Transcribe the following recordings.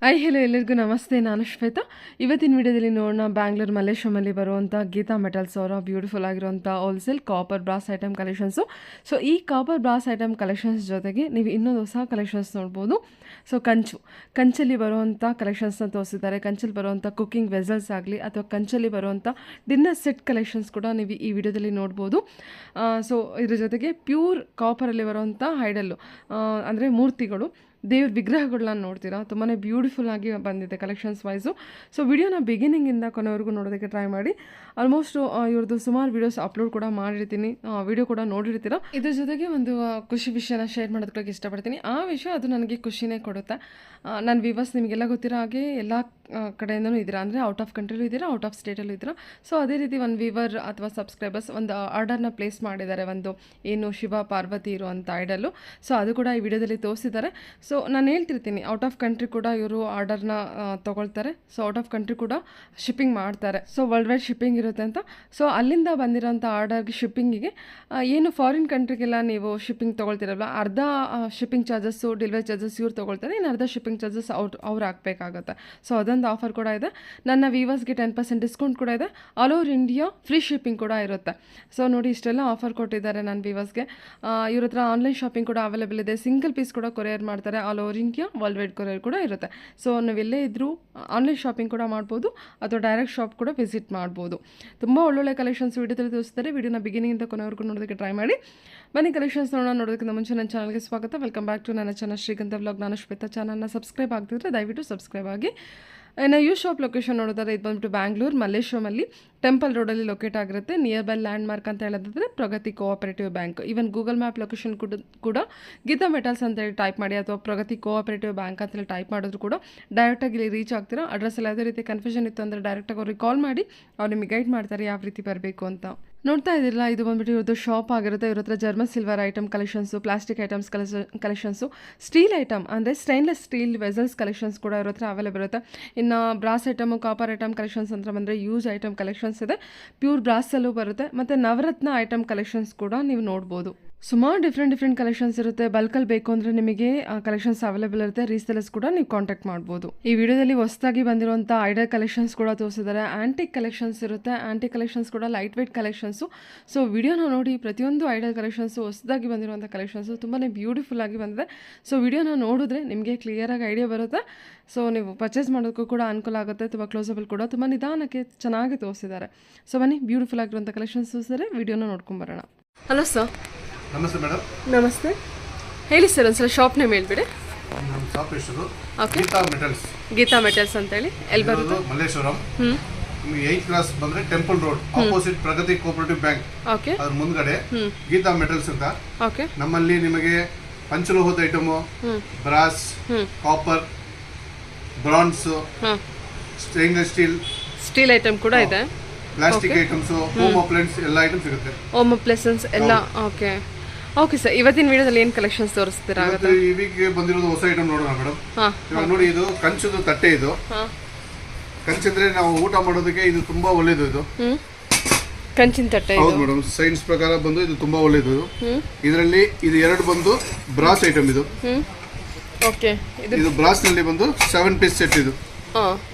Hi hello ಎಲ್ಲರಿಗೂ ನಮಸ್ತೆ. ನಾನು ಶ್ವೇತಾ. ಇವತ್ತಿನ ವಿಡಿಯೋದಲ್ಲಿ ನೋಡೋಣ ಬ್ಯಾಂಗ್ಳೂರು ಮಲ್ಲೇಶ್ವರಮಲ್ಲಿ ಬರುವಂಥ ಗೀತಾ ಮೆಟಲ್ಸ್ ಅವರ ಬ್ಯೂಟಿಫುಲ್ ಆಗಿರುವಂಥ wholesale copper brass item collections. So ಈ ಕಾಪರ್ ಬ್ರಾಸ್ ಐಟಮ್ ಕಲೆಕ್ಷನ್ಸ್ ಜೊತೆಗೆ ನೀವು ಇನ್ನೊಂದು ಹೊಸ ಕಲೆಕ್ಷನ್ಸ್ ನೋಡ್ಬೋದು. ಸೊ ಕಂಚಲ್ಲಿ ಬರುವಂಥ ಕಲೆಕ್ಷನ್ಸ್ನ ತೋರಿಸಿದ್ದಾರೆ. ಕಂಚಲ್ಲಿ ಬರುವಂಥ ಕುಕ್ಕಿಂಗ್ ವೆಸಲ್ಸ್ ಆಗಲಿ ಅಥವಾ ಕಂಚಲ್ಲಿ ಬರುವಂಥ ಡಿನ್ನರ್ ಸೆಟ್ ಕಲೆಕ್ಷನ್ಸ್ ಕೂಡ ನೀವು ಈ ವಿಡಿಯೋದಲ್ಲಿ ನೋಡ್ಬೋದು. ಸೊ ಇದ್ರ ಜೊತೆಗೆ ಪ್ಯೂರ್ ಕಾಪರಲ್ಲಿ ಬರುವಂಥ ಹೈಡಲ್ಲು ಅಂದರೆ ಮೂರ್ತಿಗಳು, ದೇವ್ರ ವಿಗ್ರಹಗಳನ್ನ ನೋಡ್ತೀರಾ. ತುಂಬಾ ಬ್ಯೂಟಿಫುಲ್ ಆಗಿ ಬಂದಿದೆ ಕಲೆಕ್ಷನ್ಸ್ ವೈಸು. ಸೊ ವಿಡಿಯೋನ ಬಿಗಿನಿಂಗಿಂದ ಕೊನೆವರೆಗೂ ನೋಡೋದಕ್ಕೆ ಟ್ರೈ ಮಾಡಿ. ಆಲ್ಮೋಸ್ಟ್ ಇವ್ರದ್ದು ಸುಮಾರು ವೀಡಿಯೋಸ್ ಅಪ್ಲೋಡ್ ಕೂಡ ಮಾಡಿರ್ತೀನಿ, ವಿಡಿಯೋ ಕೂಡ ನೋಡಿರ್ತೀರ. ಇದ್ರ ಜೊತೆಗೆ ಒಂದು ಖುಷಿ ವಿಷಯನ ಶೇರ್ ಮಾಡೋದಕ್ಕೆ ಇಷ್ಟಪಡ್ತೀನಿ. ಆ ವಿಷಯ ಅದು ನನಗೆ ಖುಷಿನೇ ಕೊಡುತ್ತೆ. ನನ್ನ ವಿವರ್ಸ್ ನಿಮಗೆಲ್ಲ ಗೊತ್ತಿರೋ ಹಾಗೆ ಎಲ್ಲ ಕಡೆಯಿಂದನೂ ಇದ್ದೀರಾ, ಅಂದರೆ ಔಟ್ ಆಫ್ ಕಂಟ್ರಿಲೂ ಇದ್ದೀರಾ, ಔಟ್ ಆಫ್ ಸ್ಟೇಟಲ್ಲೂ ಇದ್ದೀರಾ. ಸೊ ಅದೇ ರೀತಿ ಒಂದು ವಿವರ್ ಅಥವಾ ಸಬ್ಸ್ಕ್ರೈಬರ್ಸ್ ಒಂದು ಆರ್ಡರ್ನ ಪ್ಲೇಸ್ ಮಾಡಿದ್ದಾರೆ, ಒಂದು ಏನು ಶಿವ ಪಾರ್ವತಿ ಇರುವಂಥ ಐಡಲ್ಲು. ಸೊ ಅದು ಕೂಡ ಈ ವಿಡಿಯೋದಲ್ಲಿ ತೋರಿಸಿದ್ದಾರೆ. ಸೊ ನಾನು ಹೇಳ್ತಿರ್ತೀನಿ, ಔಟ್ ಆಫ್ ಕಂಟ್ರಿ ಕೂಡ ಇವರು ಆರ್ಡರ್ನ ತೊಗೊಳ್ತಾರೆ. ಸೊ ಔಟ್ ಆಫ್ ಕಂಟ್ರಿ ಕೂಡ ಶಿಪ್ಪಿಂಗ್ ಮಾಡ್ತಾರೆ. ಸೊ ವರ್ಲ್ಡ್ ವೈಡ್ ಶಿಪ್ಪಿಂಗ್ ಇರುತ್ತೆ ಅಂತ. ಸೊ ಅಲ್ಲಿಂದ ಬಂದಿರೋಂಥ ಆರ್ಡರ್ಗೆ ಶಿಪ್ಪಿಂಗಿಗೆ ಏನು ಫಾರಿನ್ ಕಂಟ್ರಿಗೆಲ್ಲ ನೀವು ಶಿಪ್ಪಿಂಗ್ ತೊಗೊಳ್ತಿರಲ್ಲ, ಅರ್ಧ ಶಿಪ್ಪಿಂಗ್ ಚಾರ್ಜಸ್ಸು ಡೆಲಿವರಿ ಚಾರ್ಜಸ್ ಇವ್ರು ತೊಗೊಳ್ತಾರೆ, ಇನ್ನು ಅರ್ಧ ಶಿಪ್ಪಿಂಗ್ ಚಾರ್ಜಸ್ ಅವ್ರು ಹಾಕಬೇಕಾಗುತ್ತೆ. ಸೊ ಅದೊಂದು ಆಫರ್ ಕೂಡ ಇದೆ. ನನ್ನ ವೀವರ್ಸ್ಗೆ 10% ಡಿಸ್ಕೌಂಟ್ ಕೂಡ ಇದೆ. All over India free shipping ಕೂಡ ಇರುತ್ತೆ. ಸೊ ನೋಡಿ, ಇಷ್ಟೆಲ್ಲ ಆಫರ್ ಕೊಟ್ಟಿದ್ದಾರೆ ನನ್ನ ವೀವರ್ಸ್ಗೆ. ಇವ್ರ ಹತ್ರ ಆನ್ಲೈನ್ ಶಾಪಿಂಗ್ ಕೂಡ ಅವೈಲೇಬಲ್ ಇದೆ. ಸಿಂಗಲ್ ಪೀಸ್ ಕೂಡ ಕೊರಿಯರ್ ಮಾಡ್ತಾರೆ. All over India world wide courier ಕೂಡ ಇರುತ್ತೆ. ಸೊ ನಾವೆಲ್ಲೇ ಇದ್ದರೂ ಆನ್ಲೈನ್ ಶಾಪಿಂಗ್ ಕೂಡ ಮಾಡ್ಬೋದು ಅಥವಾ ಡೈರೆಕ್ಟ್ ಶಾಪ್ ಕೂಡ ವಿಸಿಟ್ ಮಾಡ್ಬೋದು. ತುಂಬ ಒಳ್ಳೊಳ್ಳೆ ಕಲೆಕ್ಷನ್ಸ್ ವಿಡಿಯೋದಲ್ಲಿ ತೋರಿಸ್ತಾರೆ. ವಿಡಿಯೋನ ಬಿಗಿನಿಂಗಿಂದ ಕೊನೆವರೆಗೂ ನೋಡೋದಕ್ಕೆ ಟ್ರೈ ಮಾಡಿ. ಬನ್ನಿ ಕಲೆಕ್ಷನ್ಸ್ ನೋಡೋದಕ್ಕಿಂತ ಮುಂಚೆ ನನ್ನ ಚಾನಲ್ಗೆ ಸ್ವಾಗತ. ವೆಲ್ಕಮ್ ಬ್ಯಾಕ್ ಟು ನನ್ನ ಚಾನಲ್ ಶ್ರೀಗಂಧ ವ್ಲಾಗ್. ನಾನು ಶ್ವೇತಾ. ಚಾನಲ್ನ ಸಬ್ಸ್ಕ್ರೈಬ್ ಆಗ್ತಿದ್ರೆ ದಯವಿಟ್ಟು ಸಬ್ಸ್ಕ್ರೈಬ್ ಆಗಿ. ಇನ್ನು ಯೂ ಶಾಪ್ ಲೊಕೇಶನ್ ನೋಡೋದಾದ್ರೆ ಇದು ಬಂದುಬಿಟ್ಟು ಬ್ಯಾಂಗ್ಳೂರು ಮಲ್ಲೇಶ್ವರಮಲ್ಲಿ ಟೆಂಪಲ್ ರೋಡಲ್ಲಿ ಲೊಕೇಟ್ ಆಗಿರುತ್ತೆ. ನಿಯರ್ ಬೈ ಲ್ಯಾಂಡ್ ಮಾರ್ಕ್ ಅಂತ ಹೇಳೋದಾದ್ರೆ Pragathi Cooperative Bank. Even Google map location ಕೂಡ ಗೀತಾ ಮೆಟಲ್ಸ್ ಅಂತೇಳಿ ಟೈಪ್ ಮಾಡಿ ಅಥವಾ ಪ್ರಗತಿ ಕೋಆಪರೇಟಿವ್ ಬ್ಯಾಂಕ್ ಅಂತೇಳಿ ಟೈಪ್ ಮಾಡಿದ್ರು ಕೂಡ ಡೈರೆಕ್ಟಾಗಿ ಇಲ್ಲಿ ರೀಚ್ ಆಗ್ತೀರಾ. ಅಡ್ರೆಸ್ ಎಲ್ಲ ಯಾವುದೇ ರೀತಿ ಕನ್ಫ್ಯೂಷನ್ ಇತ್ತು ಅಂದರೆ ಡೈರೆಕ್ಟಾಗಿ ಅವ್ರಿಗೆ ಕಾಲ್ ಮಾಡಿ ಅವ್ರು ನಿಮಗೆ ಗೈಡ್ ಮಾಡ್ತಾರೆ ಯಾವ ರೀತಿ ಬರಬೇಕು ಅಂತ. ನೋಡ್ತಾ ಇದ್ದಿಲ್ಲ, ಇದು ಬಂದ್ಬಿಟ್ಟು ಇವ್ರದ್ದು ಶಾಪ್ ಆಗಿರುತ್ತೆ. ಇವ್ರ ಹತ್ರ German silver item collections, plastic items collections, steel item ಅಂದರೆ ಸ್ಟೈನ್ಲೆಸ್ ಸ್ಟೀಲ್ ವೆಸಲ್ಸ್ ಕಲೆಕ್ಷನ್ಸ್ ಕೂಡ ಇವ್ರ ಹತ್ರ ಅವೈಲೇಬಲ್ ಇರುತ್ತೆ. ಇನ್ನು brass item, copper item collections ಅಂತ ಬಂದರೆ ಯೂಸ್ ಐಟಮ್ ಕಲೆಕ್ಷನ್ಸ್ ಇದೆ. ಪ್ಯೂರ್ ಬ್ರಾಸಲ್ಲೂ ಬರುತ್ತೆ. ಮತ್ತು ನವರತ್ನ ಐಟಮ್ ಕಲೆಕ್ಷನ್ಸ್ ಕೂಡ ನೀವು ನೋಡ್ಬೋದು. ಸುಮಾರು ಡಿಫ್ರೆಂಟ್ ಕಲೆಕ್ಷನ್ಸ್ ಇರುತ್ತೆ. ಬಲ್ಕಲ್ಲಿ ಬೇಕು ಅಂದರೆ ನಿಮಗೆ ಕಲೆಕ್ಷನ್ಸ್ ಅವೈಲೇಬಲ್ ಇರುತ್ತೆ. ರೀಸೇಲರ್ಸ್ ಕೂಡ ನೀವು ಕಾಂಟ್ಯಾಕ್ಟ್ ಮಾಡ್ಬೋದು. ಈ ವಿಡಿಯೋದಲ್ಲಿ ಹೊಸದಾಗಿ ಬಂದಿರುವಂಥ ಐಡಲ್ ಕಲೆಕ್ಷನ್ಸ್ ಕೂಡ ತೋರಿಸಿದ್ದಾರೆ. ಆಂಟಿಕ್ ಕಲೆಕ್ಷನ್ಸ್ ಇರುತ್ತೆ. ಆಂಟಿಕ್ ಕಲೆಕ್ಷನ್ಸ್ ಕೂಡ ಲೈಟ್ ವೇಟ್ ಕಲೆಕ್ಷನ್ಸು. ಸೊ ವಿಡಿಯೋನ ನೋಡಿ, ಪ್ರತಿಯೊಂದು ಐಡಲ್ ಕಲೆಕ್ಷನ್ಸು ಹೊಸದಾಗಿ ಬಂದಿರುವಂಥ ಕಲೆಕ್ಷನ್ಸು ತುಂಬಾ ಬ್ಯೂಟಿಫುಲ್ ಆಗಿ ಬಂದಿದೆ. ಸೊ ವಿಡಿಯೋನ ನೋಡಿದ್ರೆ ನಿಮಗೆ ಕ್ಲಿಯರಾಗಿ ಐಡಿಯಾ ಬರುತ್ತೆ. ಸೊ ನೀವು ಪರ್ಚೇಸ್ ಮಾಡೋದಕ್ಕೂ ಕೂಡ ಅನುಕೂಲ ಆಗುತ್ತೆ. ತುಂಬ ಕ್ಲೋಸಬಲ್ ಕೂಡ ತುಂಬ ನಿಧಾನಕ್ಕೆ ಚೆನ್ನಾಗಿ ತೋರಿಸಿದ್ದಾರೆ. ಸೊ ಬನ್ನಿ, ಬ್ಯೂಟಿಫುಲ್ ಆಗಿರುವಂಥ ಕಲೆಕ್ಷನ್ಸ್ ತೋರಿಸಿದರೆ ವಿಡಿಯೋನ ನೋಡ್ಕೊಂಬರೋಣ. Hello sir. ನಮಸ್ತೆ ಮೇಡಮ್. ನಮಸ್ತೆ, ಹೇಳಿ ಸರ್. ಒಂದ್ಸಲ ಶಾಪ್ ನೇಮ್ ಹೇಳ್ಬಿಡಿ. ನಮ್ಮ ಶಾಪ್ ಹೆಸರು okay, Geetha Metals. Geetha Metals ಅಂತೇಳಿ ಎಲ್ಲಿ ಬರೋದು? ಮಲ್ಲೇಶ್ವರಂ. ನಿಮಗೆ 8th ಕ್ಲಾಸ್ ಬಂದ್ರೆ temple road opposite Pragathi Cooperative Bank, okay, ಅದ್ರ ಮುಂದ್ಗಡೆ ಗೀತಾ ಮೆಟಲ್ಸ್ ಅಂತ. ಓಕೆ, ನಮ್ಮಲ್ಲಿ ನಿಮಗೆ ಪಂಚಲೋಹದ item, brass, copper, bronze, stainless steel item ಕೂಡ ಇದೆ. ಪ್ಲಾಸ್ಟಿಕ್ ಐಟಮ್ಸ್, ಹೋಮ್ ಅಪ್ಲೈನ್ಸ್ ಎಲ್ಲ ಐಟಮ್ ಸಿಗುತ್ತೆ. ಹೋಮ್ ಅಪ್ಲೈನ್ಸಸ್ ಎಲ್ಲ. ಓಕೆ ಓಕೆ ಸರ್, ಇವತ್ತಿನ ವಿಡಿಯೋದಲ್ಲಿ ಏನು ಕಲೆಕ್ಷನ್ಸ್ ತೋರಿಸ್ತೀರಾ? ಈ ವೀಕ್ ಬಂದಿರೋದು ಹೊಸ ಐಟಮ್ ನೋಡೋಣ ಮೇಡಮ್. ಇವಾಗ ನೋಡಿ, ಇದು ಕಂಚದ ತಟ್ಟೆ. ಇದು ಕಂಚಂದ್ರೆ ನಾವು ಊಟ ಮಾಡೋದಕ್ಕೆ ಇದು ತುಂಬಾ ಒಳ್ಳೇದು. ಇದು ಕಂಚಿನ ತಟ್ಟೆ. ಹೌದು ಮೇಡಮ್, ಸೈನ್ಸ್ ಪ್ರಕಾರ ಬಂದು ಇದು ತುಂಬಾ ಒಳ್ಳೇದು. ಇದರಲ್ಲಿ ಇದು ಎರಡು ಬಂದು ಬ್ರಾಸ್ ಐಟಮ್. ಇದು ಓಕೆ, ಇದು ಬ್ರಾಸ್ ನಲ್ಲಿ ಬಂದು 7 ಪೀಸ್ ಸೆಟ್. ಇದು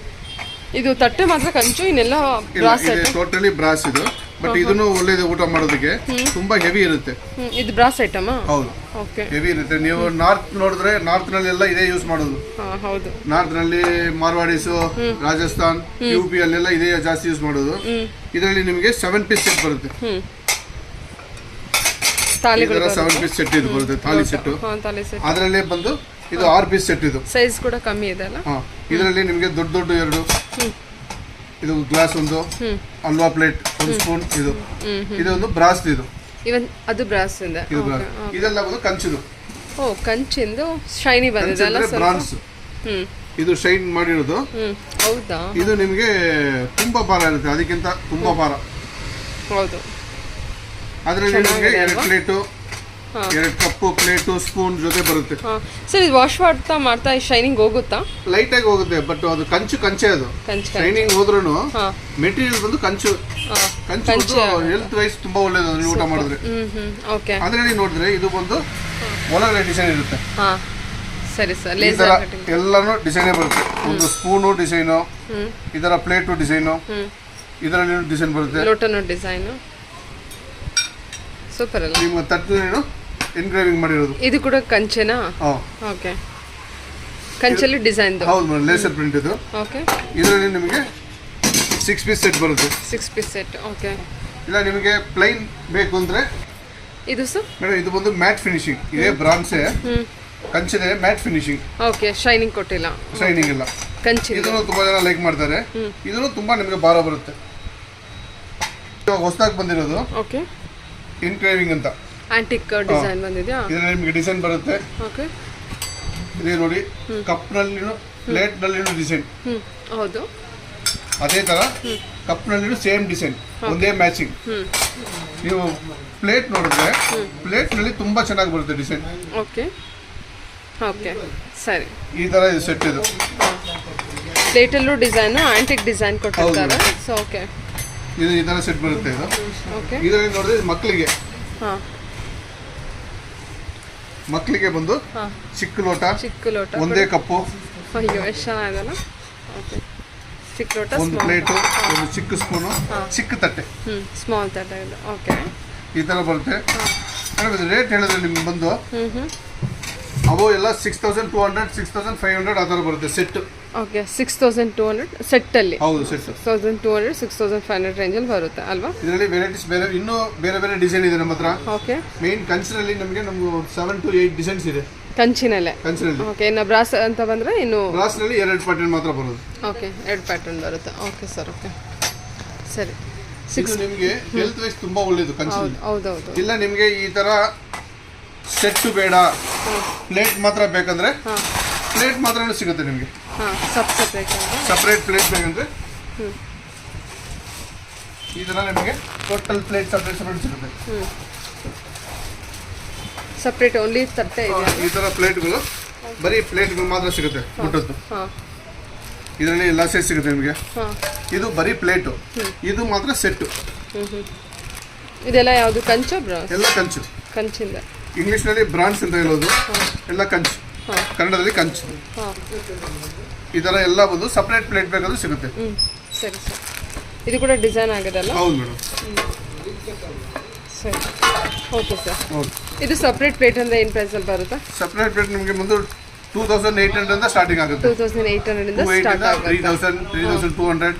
ಇದು ತಟ್ಟೆ ಮಾತ್ರ ಕಂಚು, ಇನ್ನೆಲ್ಲ ಬ್ರಾಸ್ ಐಟಮ್. ಟೋಟಲಿ ಬ್ರಾಸ್ ಇದು. ಬಟ್ ಇದನ್ನು ಒಳ್ಳೇದು ಊಟ ಮಾಡೋದಕ್ಕೆ. ತುಂಬಾ ಹೆವಿ ಇರುತ್ತೆ. ಇದು ಬ್ರಾಸ್ ಐಟಮ್. ಹೌದು, ಓಕೆ, ಹೆವಿ ಇರುತ್ತೆ. ನೀವು ನಾರ್ತ್ ನೋಡಿದ್ರೆ ನಾರ್ತ್ ನಲ್ಲಿ ಎಲ್ಲ ಇದೇ ಯೂಸ್ ಮಾಡೋದು. ಹೌದು, ನಾರ್ತ್ ನಲ್ಲಿ ಮಾರ್ವಾಡೀಸು, ರಾಜಸ್ಥಾನ್, UP ಅಲ್ಲೆಲ್ಲ ಇದೇ ಜಾಸ್ತಿ ಯೂಸ್ ಮಾಡೋದು. ಇದರಲ್ಲಿ ನಿಮಗೆ 7 ಪೀಸ್ ಸೆಟ್ ಬರುತ್ತೆ. 7 ಪೀಸ್ ಸೆಟ್ ಇದು ಬರುತ್ತೆ, ಥಾಲಿ ಸೆಟ್. ಅದರಲ್ಲೇ ಬಂದು ಇದು 6 ಪೀಸ್ ಸೆಟ್. ಇದು ಸೈಜ್ ಕೂಡ ಕಮ್ಮಿ ಇದೆ ಅಲ್ಲ. ಇದರಲ್ಲಿ ನಿಮಗೆ ದೊಡ್ಡ ಎರಡು, ಇದು ಗ್ಲಾಸ್ ಒಂದು, ಹಲ್ವಾ ಪ್ಲೇಟ್, ಒಂದು ಸ್ಪೂನ್. ಇದೊಂದು ಬ್ರಾಸ್. ಇದು ಇವನ್ ಅದು ಬ್ರಾಸ್ ಇಂದ. ಇದೆಲ್ಲ ಬಂದು ಕಂಚಿದು. ಓ, ಕಂಚಿಂದು ಶೈನಿ ಬಂದಿದೆ ಅಲ್ಲ. ಬ್ರಾನ್ಸ್ ಇದು ಶೈನ್ ಮಾಡಿರೋದು. ಹೌದಾ? ಇದು ನಿಮಗೆ ತುಂಬಾ ಭಾರ ಇರುತ್ತೆ, ಅದಕ್ಕಿಂತ ತುಂಬಾ ಭಾರ. ಹೌದು, ಅದರಲ್ಲಿ ನಿಮಗೆ 2 ಪ್ಲೇಟು, 2 ಕಪ್ಪು, ಪ್ಲೇಟು, ಸ್ಪೂನ್ ಜೊತೆ ಬರುತ್ತೆ. ಸರ್, ಇದು ವಾಶ್ ಮಾಡ್ತಾ ಶೈನಿಂಗ್ ಹೋಗುತ್ತಾ? ಲೈಟ್ ಆಗಿ ಹೋಗುತ್ತೆ, ಬಟ್ ಅದು ಕಂಚೆ. ಅದು ಶೈನಿಂಗ್ ಹೋದ್ರೂ ಮೆಟೀರಿಯಲ್ ಬಂದು ಕಂಚು ಹೆಲ್ತ್ ವೈಸ್ ತುಂಬಾ ಒಳ್ಳೇದು ಅದನ್ನ ಊಟ ಮಾಡಿದ್ರೆ. ಅದರಲ್ಲಿ ನೋಡಿದ್ರೆ ಇದು ಬಂದು ಒಳಗಡೆ ಡಿಸೈನ್ ಇರುತ್ತೆ. ಸರಿ ಸರ್ ಈ ತರ ಎಲ್ಲಾನು ಡಿಸೈನೇ ಬರುತ್ತೆ. ಒಂದು ಸ್ಪೂನು ಡಿಸೈನು, ಇದರ ಪ್ಲೇಟು ಡಿಸೈನು, ಇದರಲ್ಲಿ ಡಿಸೈನ್ ಬರುತ್ತೆ, ಲೋಟನೋ ಡಿಸೈನ್. ಸೂಪರ್ ಅಲ್ಲ. ನಿಮ್ಮ ತಟ್ಟು ಎನ್ಗ್ರೇವಿಂಗ್ ಮಾಡಿರೋದು. ಇದು ಕೂಡ ಕಂಚೆನಾ? ಓಕೆ, ಕಂಚಲ್ಲಿ ಡಿಸೈನ್. ಹೌದು ಮೇಡಮ್, ಲೇಸರ್ ಪ್ರಿಂಟ್ ಇದು. ಓಕೆ, ಇದರಲ್ಲಿ ನಿಮಗೆ 6 ಪೀಸ್ ಸೆಟ್ ಬರುತ್ತೆ. 6 ಪೀಸ್ ಸೆಟ್. ಓಕೆ, ಇಲ್ಲ ನಿಮಗೆ ಪ್ಲೈನ್ ಬೇಕು ಅಂದ್ರೆ ಇದು ಸರ್ ಮೇಡಮ್ ಇದು ಬಂದು ಮ್ಯಾಟ್ ಫಿನಿಶಿಂಗ್. ಇದೇ ಬ್ರಾನ್ಸೇ ಕಂಚಿದೆ, ಮ್ಯಾಟ್ ಫಿನಿಶಿಂಗ್. ಓಕೆ, ಶೈನಿಂಗ್ ಕೊಟ್ಟಿಲ್ಲ, ಶೈನಿಂಗ್ ಇಲ್ಲ. ಕಂಚಿ ಇದನ್ನು ತುಂಬಾ ಜನ ಲೈಕ್ ಮಾಡ್ತಾರೆ. ಇದನ್ನು ತುಂಬಾ ನಿಮಗೆ ಭಾರ ಬರುತ್ತೆ. ಇವಾಗ ಹೊಸದಾಗಿ ಬಂದಿರೋದು ಓಕೆ ಎನ್ಗ್ರೇವಿಂಗ್ ಅಂತ ಆಂಟಿಕ್ ಡಿಸೈನ್ ಬಂದಿದೆಯಾ? ಇದರಲ್ಲಿ ನಿಮಗೆ ಡಿಸೈನ್ ಬರುತ್ತೆ. ಓಕೆ, ಇದೇ ನೋಡಿ, ಕಪ್ ನಲ್ಲಿನೂ ಪ್ಲೇಟ್ ನಲ್ಲಿನೂ ಡಿಸೈನ್. ಹೌದು, ಅದೇ ತರ ಕಪ್ ನಲ್ಲಿನೂ ಸೇಮ್ ಡಿಸೈನ್, ಒಂದೇ ಮ್ಯಾಚಿಂಗ್. ನೀವು ಪ್ಲೇಟ್ ನೋಡಿದ್ರೆ ಪ್ಲೇಟ್ ನಲ್ಲಿ ತುಂಬಾ ಚೆನ್ನಾಗಿ ಬರುತ್ತೆ ಡಿಸೈನ್. ಓಕೆ ಓಕೆ, ಸರಿ. ಈ ತರ ಇದು ಸೆಟ್ ಇದು. ಪ್ಲೇಟಲ್ಲೂ ಡಿಸೈನ್ ಆಂಟಿಕ್ ಡಿಸೈನ್ ಕೊಟ್ಟಿರ್ತಾರೆ. ಸೊ ಓಕೆ, ಇದು ಈ ತರ ಸೆಟ್ ಬರುತ್ತೆ. ಇದು ಓಕೆ, ಇದರಲ್ಲಿ ನೋಡಿದ್ರೆ ಮಕ್ಕಳಿಗೆ ಹಾಂ, ಮಕ್ಕಳಿಗೆ ಬಂದು ಚಿಕ್ಕ ಲೋಟ, ಒಂದೇ ಕಪ್ಪು, ಅಯ್ಯೋ ಎಷ್ಟು ಚೆನ್ನಾಗಿದೆಲ್ಲ. ಓಕೆ, ಚಿಕ್ಕ ಲೋಟ, ಒಂದು ಪ್ಲೇಟು, ಒಂದು ಚಿಕ್ಕ ಸ್ಪೂನು, ಚಿಕ್ಕ ತಟ್ಟೆ, ಸ್ಮಾಲ್ ತಟ್ಟೆ ಇದು. ಓಕೆ, ಈ ತರ ಬರುತ್ತೆ. ರೇಟ್ ಹೇಳಿದ್ರೆ ನಿಮ್ಗೆ ಬಂದು ಅವು ಎಲ್ಲ 6200, 6500 ಆ ಥರ ಬರುತ್ತೆ ಸೆಟ್. ಓಕೆ, 6200 ಸೆಟ್ಟಲ್ಲಿ. ಹೌದು, ಸೆಟ್ 6200, 6500 ರೇಂಜಲ್ಲಿ ಬರುತ್ತೆ ಅಲ್ವಾ? ಇದರಲ್ಲಿ ವೆರೈಟೀಸ್ ಬೇರೆ, ಇನ್ನೂ ಬೇರೆ ಬೇರೆ ಡಿಸೈನ್ ಇದೆ ನಮ್ಮ ಹತ್ರ. ಓಕೆ, ಮೇನ್ ಕಂಚಿನಲ್ಲಿ ನಮಗೆ 7 to 8 ಡಿಸೈನ್ಸ್ ಇದೆ ಕಂಚಿನಲ್ಲೇ. ಕಂಚಿನಲ್ಲಿ. ಓಕೆ, ಇನ್ನು ಬ್ರಾಸ್ ಅಂತ ಬಂದರೆ ಇನ್ನು ಬ್ರಾಸ್ನಲ್ಲಿ 2 ಪ್ಯಾಟರ್ನ್ ಮಾತ್ರ ಬರೋದು. ಓಕೆ, 2 ಪ್ಯಾಟರ್ನ್ ಬರುತ್ತೆ. ಓಕೆ ಸರ್, ಓಕೆ ಸರಿ. ಇದು ನಿಮಗೆ ಹೆಲ್ತ್ ವೈಸ್ ತುಂಬಾ ಒಳ್ಳೇದು ಕಂಚಿನಲ್ಲಿ. ಹೌದೌದು. ಇಲ್ಲ ನಿಮಗೆ ಈ ತರ ಸೆಟ್ ಬೇಡ, ಪ್ಲೇಟ್ ಮಾತ್ರ ಬೇಕಂದ್ರೆ ಪ್ಲೇಟ್ ಮಾತ್ರ ಸಿಗುತ್ತೆ ನಿಮಗೆ. ಸಪ್ರೇಟ್ ಪ್ಲೇಟ್ ಬೇಕಂದ್ರೆ ಈ ತರ ನಿಮಗೆ ಟೋಟಲ್ ಪ್ಲೇಟ್ ಸಪ್ರೇಟ್ ಸಿಗುತ್ತೆ. ಸಪ್ರೇಟ್ ಓನ್ಲಿ ತಟ್ಟೆ ಇದೆ. ಈ ತರ ಪ್ಲೇಟ್ಗಳು ಬರೀ ಪ್ಲೇಟ್ಗಳು ಮಾತ್ರ ಸಿಗುತ್ತೆ ಊಟದ್ದು. ಇದರಲ್ಲಿ ಎಲ್ಲ ಸೈಜ್ ಸಿಗುತ್ತೆ ನಿಮಗೆ. ಇದು ಬರೀ ಪ್ಲೇಟು, ಇದು ಮಾತ್ರ ಸೆಟ್ಟು. ಇದೆಲ್ಲ ಯಾವುದು ಕಂಚು ಬ್ರಾಸ್? ಎಲ್ಲ ಕಂಚು. ಕಂಚಿಂದ. ಇಂಗ್ಲಿಷ್ನಲ್ಲಿ ಬ್ರಾನ್ಸ್ ಅಂತ ಹೇಳೋದು, ಎಲ್ಲ ಕಂಚು, ಕನ್ನಡದಲ್ಲಿ ಕಂಚು. ಈ ಥರ ಎಲ್ಲ ಬಂದು ಸಪ್ರೇಟ್ ಪ್ಲೇಟ್ ಬೇಕಾದ್ರೂ ಸಿಗುತ್ತೆ. ಸರಿ ಸರ್, ಇದು ಕೂಡ ಡಿಸೈನ್ ಆಗಿದೆಲ್ಲ? ಹೌದು ಮೇಡಮ್. ಸರಿ, ಓಕೆ ಸರ್. ಹೌದು. ಇದು ಸಪ್ರೇಟ್ ಪ್ಲೇಟ್ ಅಂದರೆ ಏನು ಪ್ರೈಸಲ್ಲಿ ಬರುತ್ತೆ? ಸಪ್ರೇಟ್ ಪ್ಲೇಟ್ ನಿಮಗೆ ಬಂದು 2800 ಇಂದ ಸ್ಟಾರ್ಟಿಂಗ್ ಆಗುತ್ತೆ. 2800 ಇಂದ ಸ್ಟಾರ್ಟ್ ಆಗುತ್ತೆ. 3000, 3200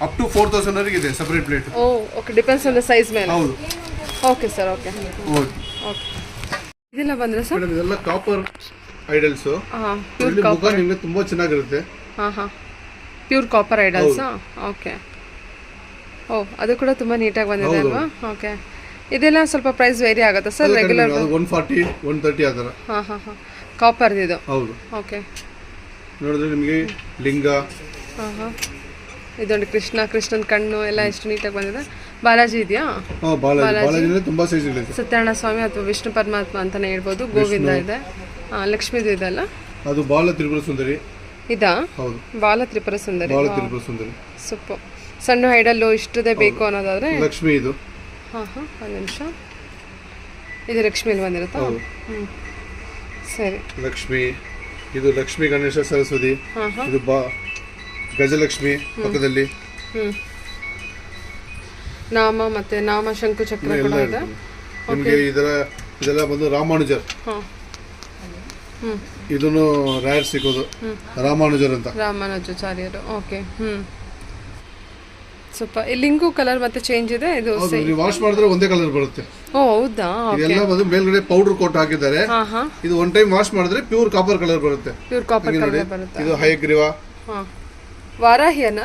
ಅಪ್ ಟು 4000 ವರೆಗೆ ಇದೆ separate plate. Oh okay, depends on the size ಮೇಲೆ. ಹೌದು. Okay sir, okay okay. ಇದೆಲ್ಲ ಬಂದ್ರೆ ಸರ್ ಇದೆಲ್ಲ ಕಾಪರ್ ಐಡಲ್ಸ್. Pure copper. ನಿಮಗೆ ತುಂಬಾ ಚೆನ್ನಾಗಿರುತ್ತೆ. Pure copper idols. ಓಕೆ. ಓ, ಅದು ಕೂಡ ತುಂಬಾ ನೀಟಾಗಿ ಬಂದಿದೆ ಅಲ್ವಾ? ಓಕೆ. ಇದೆಲ್ಲ ಸ್ವಲ್ಪ ಪ್ರೈಸ್ ವೇರಿ ಆಗುತ್ತೆ ಸರ್? ರೆಗ್ಯುಲರ್ 140, 130 ಆ ಥರ. ಕಾಪರ್ ಇದು. ಹೌದು. ಓಕೆ. ನೋಡಿದ್ರೆ ನಿಮಗೆ ಲಿಂಗ, ಇದೊಂದು ಕೃಷ್ಣನ ಕಣ್ಣು ಎಲ್ಲ ಎಷ್ಟು ನೀಟಾಗಿ ಬಂದಿದೆ. ಬಾಲಾಜಿ ಇದೆಯಾ? ಬಾಲಾಜಿ ತುಂಬಾ ಸೈಜ್ ಇದೆ. ಸತ್ಯನಾರಾಯಣ ಸ್ವಾಮಿ ಅಥವಾ ವಿಷ್ಣು ಪರಮಾತ್ಮ ಅಂತಾನೆ ಹೇಳ್ಬೋದು. ಗೋವಿಂದ ಇದೆ, ಲಕ್ಷ್ಮೀದು ಇದೆ ಅಲ್ಲ? ಅದು ಬಾಲ ತ್ರಿಪುರ ಸುಂದರಿ. ಇದಾ? ಹೌದು, ಬಾಲ ತ್ರಿಪುರ ಸುಂದರಿ. ಬಾಲ ತ್ರಿಪುರ ಸುಂದರಿ ಸೂಪರ್. ಸಣ್ಣ ಐಡಲ್ಲು ಇಷ್ಟದೇ ಬೇಕು ಅನ್ನೋದಾದ್ರೆ ಲಕ್ಷ್ಮಿ ಇದು. ಒಂದು ನಿಮಿಷ. ಇದು ಲಕ್ಷ್ಮಿಯಲ್ಲಿ ಬಂದಿರುತ್ತಾ? ಸರಿ. ಲಕ್ಷ್ಮಿ ಇದು, ಲಕ್ಷ್ಮಿ ಗಣೇಶ ಸರಸ್ವತಿ. ಇದು ಗಜಲಕ್ಷ್ಮಿ ಪಕ್ಕದಲ್ಲಿ. ನಾಮ ಮತ್ತೆ ನಾಮ ಶಂಕು ಚಕ್ರ ಕೂಡ ಇದೆ ನಿಮಗೆ. ಇದೆಲ್ಲ ಬಂದು ರಾಮಾನುಜರ್. ಇದನ್ನು ರಾಯರ್ ಸಿಗೋದು ರಾಮಾನುಜರ್ ಅಂತ, ರಾಮಾನುಜಾಚಾರ್ಯರು. ಓಕೆ. ಸ್ವಲ್ಪ ಲಿಂಗು ಕಲರ್ ಮತ್ತೆ ಚೇಂಜ್ ಇದೆ. ಇದು ವಾಶ್ ಮಾಡಿದ್ರೆ ಒಂದೇ ಕಲರ್ ಬರುತ್ತೆ. ಓ ಹೌದಾ? ಇದೆಲ್ಲ ಬಂದು ಮೇಲ್ಗಡೆ ಪೌಡರ್ ಕೋಟ್ ಹಾಕಿದ್ದಾರೆ. ಇದು ಒನ್ ಟೈಮ್ ವಾಶ್ ಮಾಡಿದ್ರೆ ಪ್ಯೂರ್ ಕಾಪರ್ ಕಲರ್ ಬರುತ್ತೆ. ಪ್ಯೂರ್ ಕಾಪರ್ ಕಲರ್ ಬರುತ್ತೆ. ಇದು ಹಯಗ್ರೀವ. ವಾರಾಹಿಯನ್ನ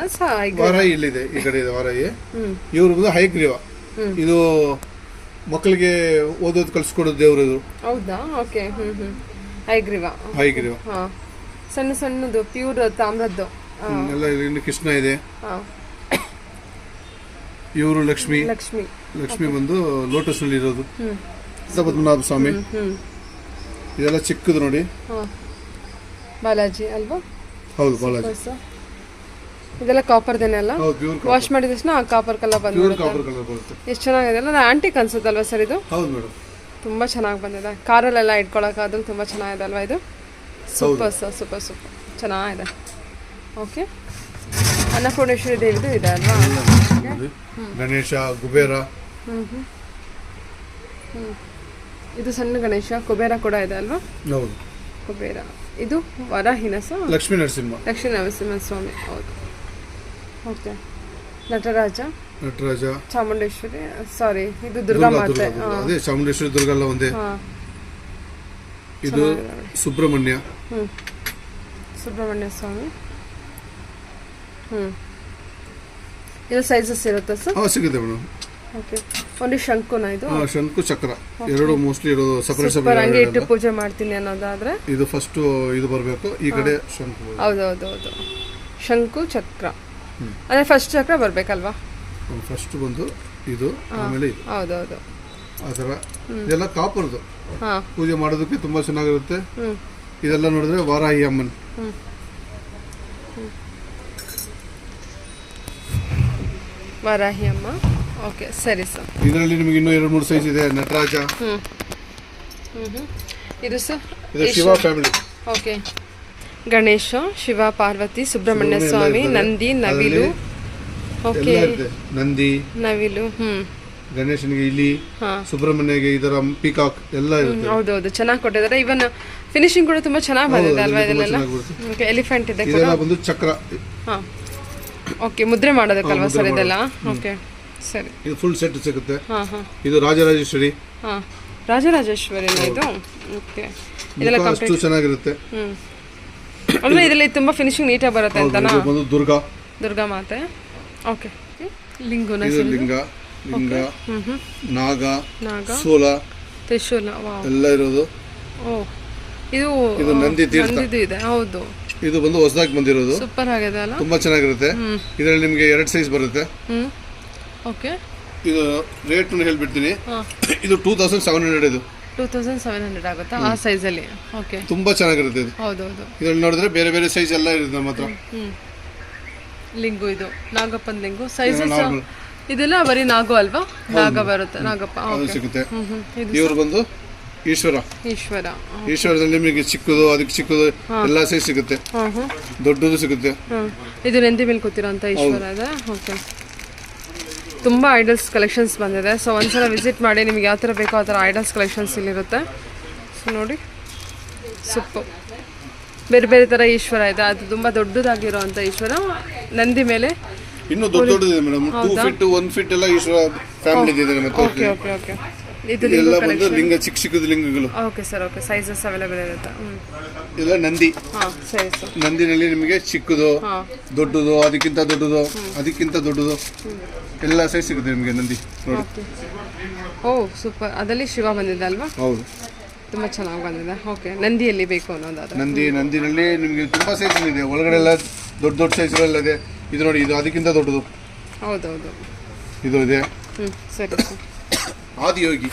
ವಾರಾಹಿ ಇಲ್ಲಿದೆ, ಈ ಕಡೆ ಇದೆ ವಾರಾಹಿ. ಇವ್ರು ಬಂದು ಹಯಗ್ರೀವ. ಇದು ಮಕ್ಕಳಿಗೆ ಓದೋದು ಕಲ್ಸ್ಕೊಡೋದು ದೇವ್ರು ಇದು. ಹೌದಾ? ಓಕೆ. ಹಯಗ್ರೀವ. ಹಯಗ್ರೀವ ಸಣ್ಣ ಸಣ್ಣದು ಪ್ಯೂರ್ ತಾಮ್ರದ್ದು ಎಲ್ಲ. ಇಲ್ಲಿ ಕೃಷ್ಣ ಇದೆ. ಇವರು ಲಕ್ಷ್ಮಿ. ಲಕ್ಷ್ಮಿ ಬಂದು ಲೋಟಸ್ ನಲ್ಲಿ ಇರೋದು. ಪದ್ಮನಾಭ ಸ್ವಾಮಿ. ಇದೆಲ್ಲ ಚಿಕ್ಕದು ನೋಡಿ. ಬಾಲಾಜಿ ಅಲ್ವಾ? ಹೌದು, ಬಾಲಾಜಿ. ಇದೆಲ್ಲ ಕಾಪರ್ದೇನೆ ಅಲ್ಲ? ವಾಶ್ ಮಾಡಿದ ತಕ್ಷಣ ಕಾಪರ್ ಕಲರ್ ಬಂದಿರುತ್ತೆ. ಎಷ್ಟು ಚೆನ್ನಾಗಿದೆ ಅಲ್ಲ? ಆಂಟಿಕ್ ಅನ್ಸುತ್ತಲ್ವಾ ಸರ್ ಇದು? ಹೌದು ಮೇಡಮ್, ತುಂಬಾ ಚೆನ್ನಾಗಿ ಬಂದಿದೆ. ಕಾರಲ್ಲೆಲ್ಲ ಇಟ್ಕೊಳಕ್ಕಾದ್ರೂ ತುಂಬಾ ಚೆನ್ನಾಗಿದೆ ಅಲ್ವಾ ಇದು? ಸೂಪರ್ ಸರ್, ಸೂಪರ್ ಸೂಪರ್, ಚೆನ್ನಾಗಿದೆ. ಓಕೆ, ಅನ್ನಪೂರ್ಣೇಶ್ವರಿ ದೇವಿದು ಇದೆ ಅಲ್ವಾ? ಗಣೇಶ, ಕುಬೇರ. ಇದು ಸಣ್ಣ ಗಣೇಶ, ಕುಬೇರ ಕೂಡ ಇದೆ ಅಲ್ವಾ? ಹೌದು, ಕುಬೇರ. ಇದು ವರಾಹಿನ ಸರ್? ಲಕ್ಷ್ಮೀ ನರಸಿಂಹ. ಲಕ್ಷ್ಮೀ ನರಸಿಂಹ ಸ್ವಾಮಿ, ಹೌದು. ಓಕೆ, ನಟರಾಜ, ಚಾಮುಂಡೇಶ್ವರಿ, ಸಾರಿ ಇದು ದುರ್ಗಾ ಮಾತೆ. ಅದೇ ಚಾಮುಂಡೇಶ್ವರಿ, ದುರ್ಗಾ ಎಲ್ಲ ಒಂದೇ. ಇದು ಸುಬ್ರಹ್ಮಣ್ಯ. ಸುಬ್ರಹ್ಮಣ್ಯ ಸ್ವಾಮಿ. ಇದು ಸೈಜಸ್ ಇರುತ್ತೆ ಸರ್? ಸಿಗುತ್ತೆ ಮೇಡಮ್. ಓಕೆ, ಒಂದು ಶಂಕುನ ಇದು? ಶಂಕು, ಚಕ್ರ ಎರಡು ಮೋಸ್ಟ್ಲಿ ಇರೋದು ಸಪರೇಟ್ ಸೂಪರ್. ಹಂಗೆ ಇಟ್ಟು ಪೂಜೆ ಮಾಡ್ತೀನಿ ಅನ್ನೋದಾದ್ರೆ ಇದು ಫಸ್ಟ್ ಇದು ಬರಬೇಕು, ಈ ಕಡೆ ಶಂಕು. ಹೌದೌದೌದು, ಶಂಕು ಚಕ್ರ ಅಂದ್ರೆ ಫಸ್ಟ್ ಚಕ್ರ ಬರ್ಬೇಕಲ್ವಾ? ಫಸ್ಟ್ ಬಂದು ಇದು, ಆಮೇಲೆ ಇದು. ಹೌದೌದು, ಆ ಥರ ಇದೆಲ್ಲ ಕಾಪರ್ದು ಪೂಜೆ ಮಾಡೋದಕ್ಕೆ ತುಂಬಾ ಚೆನ್ನಾಗಿರುತ್ತೆ. ಇದೆಲ್ಲ ನೋಡಿದ್ರೆ ವಾರಾಹಿ ಅಮ್ಮನ್. ವಾರಾಹಿ ಅಮ್ಮ. ಓಕೆ, ಸರಿ ಸರ್. ಇದರಲ್ಲಿ ನಿಮಗೆ ಇನ್ನೂ 2-3 ಸೈಜ್ ಇದೆ. ನಟರಾಜ. ಇದು sir Shiva family. Okay, Ganesha, Shiva, Parvati, Subrahmanya Swami, Nandi, ನವಿಲು. ಓಕೆ, ನಂದಿ, ನವಿಲು. ಗಣೇಶನಿಗೆ ಇಲಿ, ಸುಬ್ರಹ್ಮಣ್ಯಗೆ ಇದರ ಪೀಕಾಕ್ ಎಲ್ಲ ಇರುತ್ತೆ. ಹೌದೌದು, ಚೆನ್ನಾಗಿ ಕೊಟ್ಟಿದ್ದಾರೆ. ಇವನ್ ಫಿನಿಶಿಂಗ್ ಕೂಡ ತುಂಬಾ ಚೆನ್ನಾಗಿ ಬಂದಿದೆ ಅಲ್ವಾ ಇದೆಲ್ಲ? ಓಕೆ, ಎಲಿಫೆಂಟ್ ಇದೆ ಕೂಡ. ಇದೆಲ್ಲ ಬಂದು ಚಕ್ರ. ಓಕೆ, ಮುದ್ರೆ ಮಾಡೋದಕ್ಕಲ್ವಾ ಸರ್ ಇದೆಲ್ಲ? ಓಕೆ, ಸರಿ. ಇದು ಫುಲ್ ಸೆಟ್ ಸಿಗುತ್ತೆ. ಇದು ರಾಜರಾಜೇಶ್ವರಿ. ರಾಜರಾಜೇಶ್ವರಿ ಇದು. ಓಕೆ, ಇದೆಲ್ಲ ಅಷ್ಟು ಚೆನ್ನಾಗಿರುತ್ತೆ. ಅಂದ್ರೆ ಇದರಲ್ಲಿ ತುಂಬಾ ಫಿನಿಶಿಂಗ್ ನೀಟಾಗಿ ಬರುತ್ತೆ ಅಂತನಾ? ಬಂದು ದುರ್ಗಾ ಮಾತೆ. ಓಕೆ, ಲಿಂಗುನ. ಇದು ಲಿಂಗ, ನಾಗ, ಸೂಲ, ತ್ರಿಶೂಲ ಎಲ್ಲ ಇರೋದು. ಇದು ನಂದಿ ತೀರ್ಥ ಇದೆ. ಹೌದು, ಇದು ಬಂದು ಹೊಸದಾಗಿ ಬಂದಿರೋದು. ಸೂಪರ್ ಆಗಿದೆ ಅಲ್ಲ? ತುಂಬಾ ಚೆನ್ನಾಗಿರುತ್ತೆ. ಇದರಲ್ಲಿ ನಿಮಗೆ 2 ಸೈಜ್ ಬರುತ್ತೆ. ಓಕೆ, ಇದು ರೇಟ್ ಹೇಳ್ಬಿಡ್ತೀನಿ. ಇದು 2700. ಇದು 2700 ಆಗುತ್ತಾ ಆ ಸೈಜ್ ಅಲ್ಲಿ? ಓಕೆ, ತುಂಬಾ ಚೆನ್ನಾಗಿರುತ್ತೆ ಇದು. ಹೌದೌದು, ಇದರಲ್ಲಿ ನೋಡಿದ್ರೆ ಬೇರೆ ಬೇರೆ ಸೈಜ್ ಎಲ್ಲ ಇರುತ್ತೆ ನಮ್ಮ ಹತ್ರ. ಲಿಂಗು, ಇದು ನಾಗಪ್ಪನ ಲಿಂಗು. ಸೈಜಸ್ ಇದೆಲ್ಲ ಬರೀ ನಾಗು ಅಲ್ವಾ? ನಾಗ ಬರುತ್ತೆ, ನಾಗಪ್ಪ. ಸಿಗುತ್ತೆ. ಇವರು ಬಂದು ಈಶ್ವರದಲ್ಲಿ ನಿಮಗೆ ಚಿಕ್ಕದು, ಅದಕ್ಕೆ ಚಿಕ್ಕದು ಎಲ್ಲ ಸೈಜ್ ಸಿಗುತ್ತೆ. ದೊಡ್ಡದು ಸಿಗುತ್ತೆ. ಇದು ನೆಂದಿ ಮೇಲೆ ಕೂತಿರೋಂಥ ಈಶ್ವರ ಇದೆ. ಓಕೆ, ತುಂಬ ಐಡಲ್ಸ್ ಕಲೆಕ್ಷನ್ಸ್ ಬಂದಿದೆ. ಸೊ ಒಂದ್ಸಲ ವಿಸಿಟ್ ಮಾಡಿ, ನಿಮ್ಗೆ ಯಾವ ಥರ ಬೇಕೋ ಆ ಥರ ಐಡಲ್ಸ್ ಕಲೆಕ್ಷನ್ಸ್ ಇಲ್ಲಿರುತ್ತೆ. ಸೊ ನೋಡಿ, ಸೂಪರ್. ಬೇರೆ ಬೇರೆ ಥರ ಈಶ್ವರ ಇದೆ. ಅದು ತುಂಬ ದೊಡ್ಡದಾಗಿರೋಂಥ ಈಶ್ವರ. ನಂದಿ ಮೇಲೆ ಇನ್ನೂ ದೊಡ್ಡದಿದೆ ಮೇಡಮ್. 2 ಫೀಟ್ 1 ಫೀಟ್ ಎಲ್ಲ ಈಶ್ವರ ಫ್ಯಾಮಿಲಿ ಇದೆ ಮತ್ತೆ. ಓಕೆ ಓಕೆ ಓಕೆ, ಇದೆಲ್ಲ ಬಂದು ಲಿಂಗ, ಚಿಕ್ಕ ಚಿಕ್ಕದು ಲಿಂಗಗಳು. Okay sir, okay, sizes available ಇರುತ್ತೆ. ಇದೆಲ್ಲ ನಂದಿ. ಸರಿ ಸರ್. ನಂದಿನಲ್ಲಿ ನಿಮಗೆ ಚಿಕ್ಕದು, ದೊಡ್ಡದು, ಅದಕ್ಕಿಂತ ದೊಡ್ಡದು, ಅದಕ್ಕಿಂತ ದೊಡ್ಡದು ಎಲ್ಲ ಸೈಜ್ ಸಿಗುತ್ತೆ ನಿಮಗೆ ನಂದಿ ನೋಡಿ. ಓ ಸೂಪರ್. ಅದರಲ್ಲಿ ಶಿವ ಬಂದಿದೆ ಅಲ್ವಾ? ಹೌದು, ತುಂಬ ಚೆನ್ನಾಗಿ ಬಂದಿದೆ. ಓಕೆ, ನಂದಿಯಲ್ಲಿ ಬೇಕು ಅನ್ನೋದಾದ್ರೆ ನಂದಿನಲ್ಲಿ ನಿಮಗೆ ತುಂಬ ಸೈಜ್ ಇದೆ. ಒಳಗಡೆ ಎಲ್ಲ ದೊಡ್ಡ ದೊಡ್ಡ ಸೈಜ್ಗಳೆಲ್ಲ ಇದೆ. ಇದು ನೋಡಿ, ಇದು ಅದಕ್ಕಿಂತ ದೊಡ್ಡದು. ಹೌದೌದು, ಇದು ಇದೆ. ಸರಿ ಸರ್. ಆದಿಯೋಗಿ.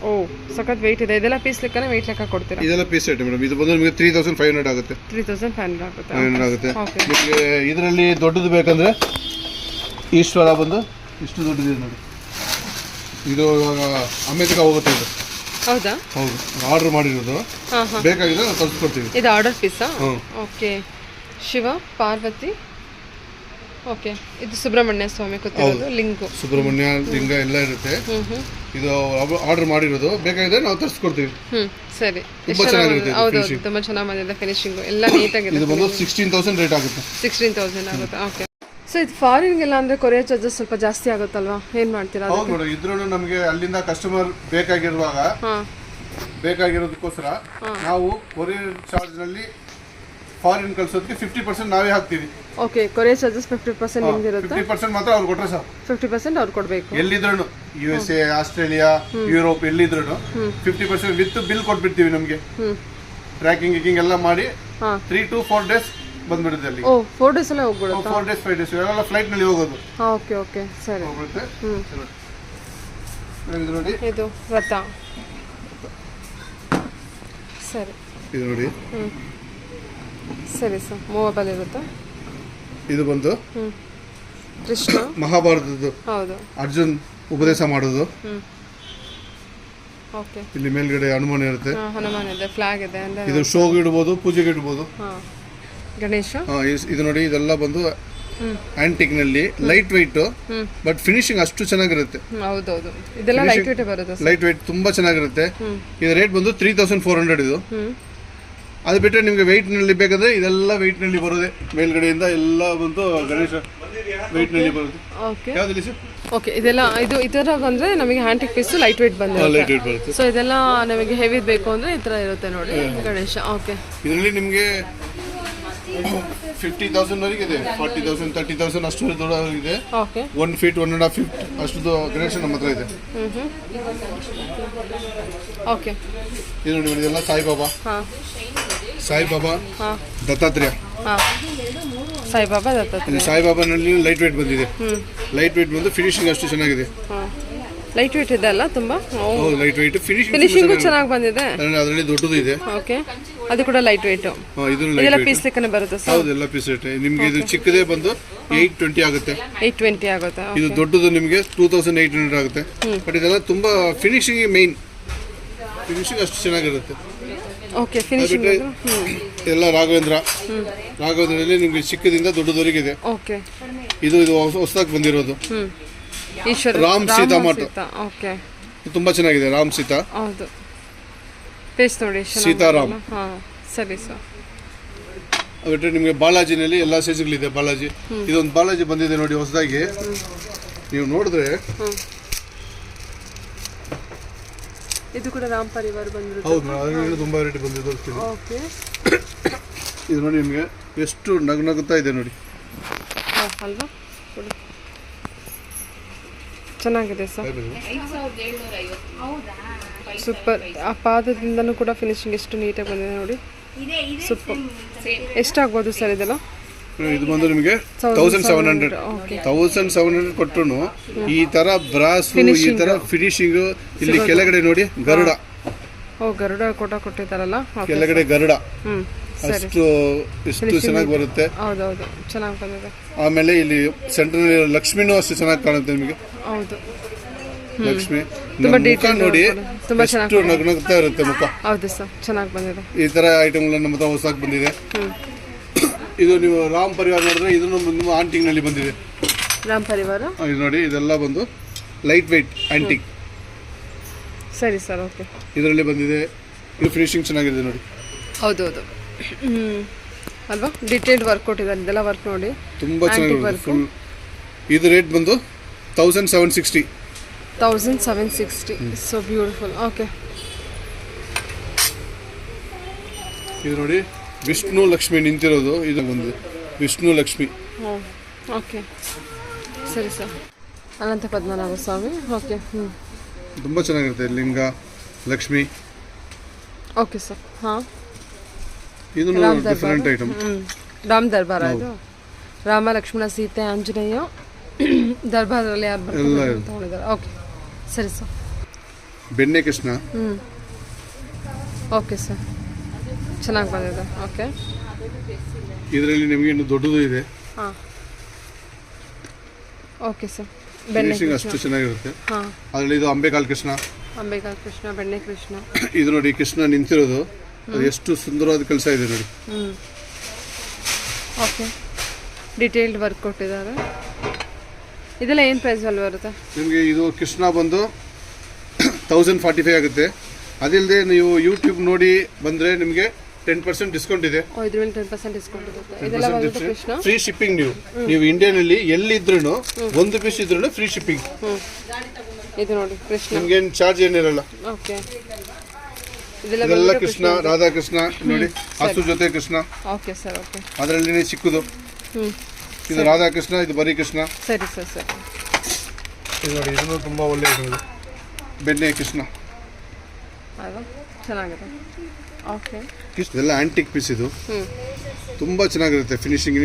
ಓ ಸಖತ್ ವೆಯ್ಟ್ ಇದೆ. ಇದೆಲ್ಲ ಪೀಸ್ ಲೆಕ್ಕನೇ ವೆಯ್ಟ್ ಲೆಕ್ಕ ಕೊಡ್ತೀರಾ? ಇದೆಲ್ಲ ಪೀಸ್ ಐಟಮ್ ಮೇಡಮ್. ಇದು ಬಂದು ನಿಮಗೆ 3500 ಆಗುತ್ತೆ. 3500 ಆಗುತ್ತೆ. ನಿಮಗೆ ಇದರಲ್ಲಿ ದೊಡ್ಡದು ಬೇಕಂದ್ರೆ ಈಶ್ವರ ಬಂದು ಇಷ್ಟು ದೊಡ್ಡದಿದೆ ನೋಡಿ. ಇದು ಇವಾಗ ಅಮೆರಿಕ ಹೋಗುತ್ತೆ ಇದು. ಹೌದಾ? ಹೌದು, ಆರ್ಡರ್ ಮಾಡಿರೋದು. ಬೇಕಾಗಿದೆ ನಾವು ಕಳಿಸ್ಕೊಡ್ತೀವಿ. ಇದು order Pisa? Okay. Shiva, Parvati. Okay, ಇದು ಸುಬ್ರಹ್ಮಣ್ಯ ಸ್ವಾಮಿ ಕೂತಿರೋದು. ಲಿಂಗು, ಸುಬ್ರಹ್ಮಣ್ಯ ಲಿಂಗ ಎಲ್ಲ ಇರುತ್ತೆ. ಇದು ಆರ್ಡರ್ ಮಾಡಿರೋದು. ಬೇಕಾಗಿದೆ ನಾವು ತರಿಸ್ಕೊಡ್ತೀವಿ. ಸರಿ. ತುಂಬಾ ಚೆನ್ನಾಗಿರುತ್ತೆ. ಹೌದು, ತುಂಬಾ ಚೆನ್ನಾಗಿ ಬಂದಿದೆ ಫಿನಿಶಿಂಗ್ ಎಲ್ಲ ನೀಟಾಗಿದೆ. ಇದು ಬಂದು 16000 ರೇಟ್ ಆಗುತ್ತೆ. 16000 ಆಗುತ್ತೆ. ಓಕೆ. ಸೊ ಇದು ಫಾರಿನ್ಗೆಲ್ಲ ಅಂದ್ರೆ ಕೊರಿಯರ್ ಚಾರ್ಜಸ್ ಸ್ವಲ್ಪ ಜಾಸ್ತಿ ಆಗುತ್ತಲ್ವಾ? ಏನ್ ಮಾಡ್ತೀರಾ? ಹೌದು ಮೇಡಮ್, ಇದ್ರೂ ನಮಗೆ ಅಲ್ಲಿಂದ ಕಸ್ಟಮರ್ ಬೇಕಾಗಿರೋದಕ್ಕೋಸ್ಕರ ನಾವು ಕೊರಿಯರ್ ಚಾರ್ಜ್ ನಲ್ಲಿ ಫಾರಿನ್ ಕಳ್ಸೋದಕ್ಕೆ 50% ನಾವೇ ಹಾಕ್ತೀವಿ. ಓಕೆ, ಕೊರಿಯರ್ ಚಾರ್ಜಸ್ 50% ನಿಮ್ಗೆ ಇರುತ್ತೆ. 50% ಮಾತ್ರ ಅವ್ರು ಕೊಟ್ರೆ ಸಾಕು. 50% ಅವ್ರು ಕೊಡಬೇಕು. ಎಲ್ಲಿದ್ರು USA, ಆಸ್ಟ್ರೇಲಿಯಾ, ಯುರೋಪ್ ಎಲ್ಲಿದ್ರು 50% ವಿತ್ ಬಿಲ್ ಕೊಟ್ಬಿಡ್ತೀವಿ. ನಮಗೆ ಟ್ರ್ಯಾಕಿಂಗ್ ಎಲ್ಲ ಮಾಡಿ 3 to 4 days ಬಂದ್ಬಿಡುತ್ತೆ ಅಲ್ಲಿ. 4 days ಅಲ್ಲೇ ಹೋಗ್ಬಿಡುತ್ತೆ. 4 days 5 days ಎಲ್ಲ ಫ್ಲೈಟ್ ನಲ್ಲಿ ಹೋಗೋದು. ಓಕೆ ಓಕೆ, ಸರಿ. ಹೋಗುತ್ತೆ. ಇದು ನೋಡಿ, ಇದು ವ್ರತ. ಸರಿ, ಇದು ನೋಡಿ. ಸರಿ ಸರ್, ಮೂವಬಲ್ ಇರುತ್ತೆ. ಇದು ಬಂದು ಕೃಷ್ಣ, ಮಹಾಭಾರತದ್ದು. ಹೌದು, ಅರ್ಜುನ್ ಉಪದೇಶ ಮಾಡೋದು. ಓಕೆ. ಇಲ್ಲಿ ಮೇಲ್ಗಡೆ ಹನುಮಾನ್ ಇರುತ್ತೆ, ಹನುಮಾನ್ ಇದೆ, ಫ್ಲಾಗ್ ಇದೆ ಅಂದ್ರೆ ಇದು ಶೋಗೆ ಇಡ್ಬೋದು, ಪೂಜೆಗೆ ಇಡ್ಬೋದು. ಗಣೇಶ. ಇದು ನೋಡಿ, ಇದೆಲ್ಲ ಬಂದು ಆಂಟಿಕ್ ನಲ್ಲಿ ಲೈಟ್ ವೆಯ್ಟ್, ಬಟ್ ಫಿನಿಶಿಂಗ್ ಅಷ್ಟು ಚೆನ್ನಾಗಿರುತ್ತೆ. ಹೌದೌದು, ಇದೆಲ್ಲ ಲೈಟ್ ವೇಟ್ ಬರುತ್ತೆ. ಲೈಟ್ ವೆಯ್ಟ್ ತುಂಬಾ ಚೆನ್ನಾಗಿರುತ್ತೆ. ಇದು ರೇಟ್ ಬಂದು 3400 ಇದು. ಅದು ಬಿಟ್ಟರೆ ನಿಮಗೆ ವೆಯ್ಟ್ ನಲ್ಲಿ ಬೇಕಂದ್ರೆ ಇದೆಲ್ಲ ವೆಯ್ಟ್ ನಲ್ಲಿ ಬರೋದೆ, ಮೇಲ್ಗಡೆಯಿಂದ ಎಲ್ಲ ಬಂದು ಗಣೇಶ ವೆಯ್ಟ್ ನಲ್ಲಿ ಬರುತ್ತೆ. ಓಕೆ. ಯಾವ್ದು ಸರ್? ಓಕೆ, ಇದೆಲ್ಲ ಇದು ಈ ತರ ಬಂದ್ರೆ ನಮಗೆ ಆಂಟಿಕ್ ಪೀಸ್ ಲೈಟ್ ವೇಟ್ ಬಂದಿರುತ್ತೆ. ಲೈಟ್ ವೆಯ್ಟ್ ಬರುತ್ತೆ. ಸೊ ಇದೆಲ್ಲ ನಮಗೆ ಹೆವಿ ಬೇಕು ಅಂದ್ರೆ ಈ ತರ ಇರುತ್ತೆ ನೋಡಿ ಗಣೇಶ. ಓಕೆ. ಇದರಲ್ಲಿ ನಿಮಗೆ 50,000 ವರೆಗೆ ಇದೆ, 40,000, 30,000 ಅಷ್ಟು ದೊಡ್ಡ ಇದೆ. ಓಕೆ. 1 feet 1.5 feet ಅಷ್ಟು ಗಣೇಶ ನಮ್ಮ ಹತ್ರ ಇದೆ. ಓಕೆ. ಇದು ನೋಡಿ, ಇದೆಲ್ಲ ಸಾಯಿಬಾಬಾ. ಸಾಯಿಬಾಬಾ, ದತ್ತಾತ್ರೇಯ. ಸಾಯಿಬಾಬಾ, ದತ್ತಾತ್ರೇಯ. ಸಾಯಿಬಾಬಾನಲ್ಲಿ ಲೈಟ್ ವೇಟ್ ಬಂದಿದೆ. ಲೈಟ್ ವೇಟ್ ಬಂದು ಫಿನಿಶಿಂಗ್ ಅಷ್ಟು ಚೆನ್ನಾಗಿದೆ. ಲೈಟ್ ವೇಟ್ ಇದೆ ಅಲ್ಲ ತುಂಬಾ? ಹೌದು, ಲೈಟ್ ವೇಟ್. ಫಿನಿಶಿಂಗ್ ಚೆನ್ನಾಗಿ ಬಂದಿದೆ. ಅದರಲ್ಲಿ ದೊಡ್ಡದು ಇದೆ. ಓಕೆ, ಅದು ಕೂಡ ಲೈಟ್ ವೇಟ್. ಇದೆಲ್ಲ ಪೀಸ್ ಲೆಕ್ಕನೆ ಬರುತ್ತೆ ಸರ್? ಹೌದು, ಎಲ್ಲ ಪೀಸ್ ರೇಟ್. ನಿಮಗೆ ಇದು ಚಿಕ್ಕದೇ ಬಂದು 820 ಆಗುತ್ತೆ. 820 ಆಗುತ್ತೆ. ಇದು ದೊಡ್ಡದು ನಿಮಗೆ 2800 ಆಗುತ್ತೆ. ಬಟ್ ಇದೆಲ್ಲ ತುಂಬಾ ಫಿನಿಶಿಂಗ್ ಮೇನ್, ಫಿನಿಶಿಂಗ್ ಅಷ್ಟು ಚೆನ್ನಾಗಿರುತ್ತೆ. ಓಕೆ. ಫಿನಿಶಿಂಗ್ ಎಲ್ಲ ರಾಘವೇಂದ್ರದಲ್ಲಿ ನಿಮಗೆ ಚಿಕ್ಕದಿಂದ ದೊಡ್ಡದವರೆಗೆ ಇದೆ. ಓಕೆ. ಇದು ಹೊಸದಾಗಿ ಬಂದಿರೋದು ಈಶ್ವರ ರಾಮ್ ಸೀತಾ ಮಾಟ. ಓಕೆ, ತುಂಬಾ ಚೆನ್ನಾಗಿದೆ. ರಾಮ್ ಸೀತಾ. ಹೌದು, ಪೇಸ್ ನೋಡಿ, ಸೀತಾರಾಮ್. ಸರಿ ಸರ್. ಬಿಟ್ಟರೆ ನಿಮಗೆ ಬಾಲಾಜಿನಲ್ಲಿ ಎಲ್ಲ ಸೈಜ್ಗಳಿದೆ. ಬಾಲಾಜಿ, ಇದೊಂದು ಬಾಲಾಜಿ ಬಂದಿದೆ ನೋಡಿ ಹೊಸದಾಗಿ. ನೀವು ನೋಡಿದ್ರೆ ಇದು ಕೂಡ ರಾಮ್ ಪರಿವಾರ ಬಂದಿರುತ್ತೆ. ಹೌದು, ಅದರಲ್ಲಿ ತುಂಬಾ ರೇಟ್ ಬಂದಿದೆ. ಓಕೆ. ಇದು ನೋಡಿ, ನಿಮಗೆ ಎಷ್ಟು ನಗುತ್ತಾ ಇದೆ ನೋಡಿ. ಅಲ್ವಾ, ಚೆನ್ನಾಗಿದೆ ಸರ್. ಸೂಪರ್. ಆ ಪಾದದಿಂದನೂ ಕೂಡ ಫಿನಿಶಿಂಗ್ ಎಷ್ಟು ನೀಟಾಗಿ ಬಂದಿದೆ ನೋಡಿ. ಸೂಪರ್. ಎಷ್ಟಾಗ್ಬೋದು ಸರ್ ಇದೆಲ್ಲ? ಇದು ಬಂದು ನಿಮಗೆ 1700 ಕೊಟ್ಟರು ಈ ತರ ಬ್ರಾಸ್, ಈ ತರ ಫಿನಿಶಿಂಗ್. ಇಲ್ಲಿ ಕೆಳಗಡೆ ನೋಡಿ ಗರುಡ. ಗರುಡ ಕೊಟ್ಟಿದ್ದಾರಲ್ಲ, ಕೆಳಗಡೆ ಗರುಡ ಅಷ್ಟು ಎಷ್ಟು ಚೆನ್ನಾಗಿ ಬರುತ್ತೆ. ಹೌದೌದು, ಚೆನ್ನಾಗಿ ಬಂದಿದೆ. ಆಮೇಲೆ ಇಲ್ಲಿ ಸೆಂಟರ್ ಲಕ್ಷ್ಮಿನೂ ಅಷ್ಟು ಚೆನ್ನಾಗಿ ಕಾಣುತ್ತೆ ನಿಮಗೆ. ಹೌದು, ಲಕ್ಷ್ಮಿ ಮುಖ ನೋಡಿ, ಎಷ್ಟು ನಗ್ನಗ್ತಾ ಇರುತ್ತೆ ಮುಖ. ಹೌದು ಸರ್, ಚೆನ್ನಾಗಿ ಬಂದಿದೆ. ಈ ತರ ಐಟಮ್ಗಳು ನಮ್ಮ ಹತ್ರ ಹೊಸದಾಗಿ ಬಂದಿದೆ. ಇದು ನೀವು ರಾಮ್ ಪರಿವಾರ ನೋಡಿದ್ರೆ ಇದನ್ನು ನಿಮ್ಮ ಆಂಟಿಕ್ ನಲ್ಲಿ ಬಂದಿದೆ. ರಾಮ್ ಪರಿವಾರ ಇದು ನೋಡಿ, ಇದೆಲ್ಲ ಬಂದು ಲೈಟ್ ವೆಯ್ಟ್ ಆಂಟಿಕ್. ಸರಿ ಸರ್. ಓಕೆ. ಇದರಲ್ಲಿ ಬಂದಿದೆ. ಇದು ಫಿನಿಶಿಂಗ್ ಚೆನ್ನಾಗಿದೆ ನೋಡಿ. ಹೌದೌದು, ಅಲ್ವಾ? ಡಿಟೇಲ್ಡ್ ವರ್ಕ್ ಕೊಟ್ಟಿದ್ದಾರೆ. ಇದೆಲ್ಲ ವರ್ಕ್ ನೋಡಿ ತುಂಬಾ ಚೆನ್ನಾಗಿದೆ. ಫುಲ್ ಇದು ರೇಟ್ ಬಂದು 1760. 1760. So beautiful. ಓಕೆ. ಇದು ನೋಡಿ, ವಿಷ್ಣು ಲಕ್ಷ್ಮಿ ನಿಂತಿರೋದು. ಇದು ಬಂದು ವಿಷ್ಣು ಲಕ್ಷ್ಮಿ. ಓಕೆ, ಸರಿ ಸರ್. ಅನಂತ ಪದ್ಮನಾಭ ಸ್ವಾಮಿ. ಓಕೆ. ತುಂಬ ಚೆನ್ನಾಗಿರುತ್ತೆ. ಲಿಂಗ ಲಕ್ಷ್ಮಿ. Okay sir. ಹಾಂ, ಇದು ಡಿಫರೆಂಟ್ ಐಟಮ್. ರಾಮ್ ದರ್ಬಾರ. ಇದು ರಾಮ, ಲಕ್ಷ್ಮಣ, ಸೀತೆ, ಆಂಜನೇಯ ದರ್ಬಾರಲ್ಲಿ ಯಾರು ತಗೊಂಡಿದ್ದಾರೆ. ಓಕೆ, ಸರಿ ಸರ್. ಬೆಣ್ಣೆ ಕೃಷ್ಣ. ಓಕೆ ಸರ್, ಚೆನ್ನಾಗಿ ಬಂದಿದೆ. ಓಕೆ. ಇದರಲ್ಲಿ ನಿಮಗೆ ಇನ್ನು ದೊಡ್ಡದು ಇದೆ. ಹಾಂ, ಓಕೆ ಸರ್. ಫಿನಿಶಿಂಗ್ ಅಷ್ಟು ಚೆನ್ನಾಗಿರುತ್ತೆ. ಅದರಲ್ಲಿ ಇದು ಅಂಬೆಕಾಲ್ ಕೃಷ್ಣ. ಅಂಬೆಕಾಲ್ ಕೃಷ್ಣ, ಬೆಣ್ಣೆ ಕೃಷ್ಣ. ಇದು ನೋಡಿ, ಕೃಷ್ಣ ನಿಂತಿರೋದು. ಅದು ಎಷ್ಟು ಸುಂದರವಾದ ಕೆಲಸ ಇದೆ ನೋಡಿ. ಓಕೆ. ಡಿಟೇಲ್ಡ್ ವರ್ಕ್ ಕೊಟ್ಟಿದ್ದಾರೆ. ಇದೆಲ್ಲ ಏನು ಪ್ರೈಸ್ ಅಲ್ಲಿ ಬರುತ್ತೆ ನಿಮಗೆ? ಇದು ಕೃಷ್ಣ ಬಂದು 1045 ಆಗುತ್ತೆ. ಅದಿಲ್ಲದೆ ನೀವು ಯೂಟ್ಯೂಬ್ ನೋಡಿ ಬಂದರೆ ನಿಮಗೆ 10% ಡಿಸ್ಕೌಂಟ್ ಇದೆ. ಇದ್ರ ಮೇಲೆ 10% ಡಿಸ್ಕೌಂಟ್ ಇರುತ್ತೆ. ಇದೆಲ್ಲ ಬಂದು ಕೃಷ್ಣ ಫ್ರೀ ಶಿಪ್ಪಿಂಗ್. ನೀವು ಇಂಡಿಯಾನಲ್ಲಿ ಎಲ್ಲಿದ್ರೂ ಒಂದು ಪೀಸ್ ಇದ್ರೂ ಫ್ರೀ ಶಿಪ್ಪಿಂಗ್. ಇದು ನೋಡಿ ಕೃಷ್ಣ, ನಿಮ್ಗೆ ಏನು ಚಾರ್ಜ್ ಏನಿರಲ್ಲ. ಓಕೆ. ಇದೆಲ್ಲ ಕೃಷ್ಣ, ರಾಧಾಕೃಷ್ಣ ನೋಡಿ, ಹಸು ಜೊತೆ ಕೃಷ್ಣ. Okay sir. ಓಕೆ. ಅದರಲ್ಲಿ ಚಿಕ್ಕದು ಇದು ರಾಧಾಕೃಷ್ಣ, ಇದು ಬರೀ ಕೃಷ್ಣ. ಸರಿ ಸರ್. ಸರಿ. ಇದು ನೋಡಿ, ಇದನ್ನು ತುಂಬ ಒಳ್ಳೆಯದು. ಬೆಣ್ಣೆ ಕೃಷ್ಣ ಚೆನ್ನಾಗಿದೆ. ಓಕೆ. ಇದೆಲ್ಲ ಆಂಟಿಕ್ ಪೀಸ್. ಇದು ತುಂಬ ಚೆನ್ನಾಗಿರುತ್ತೆ. Finishing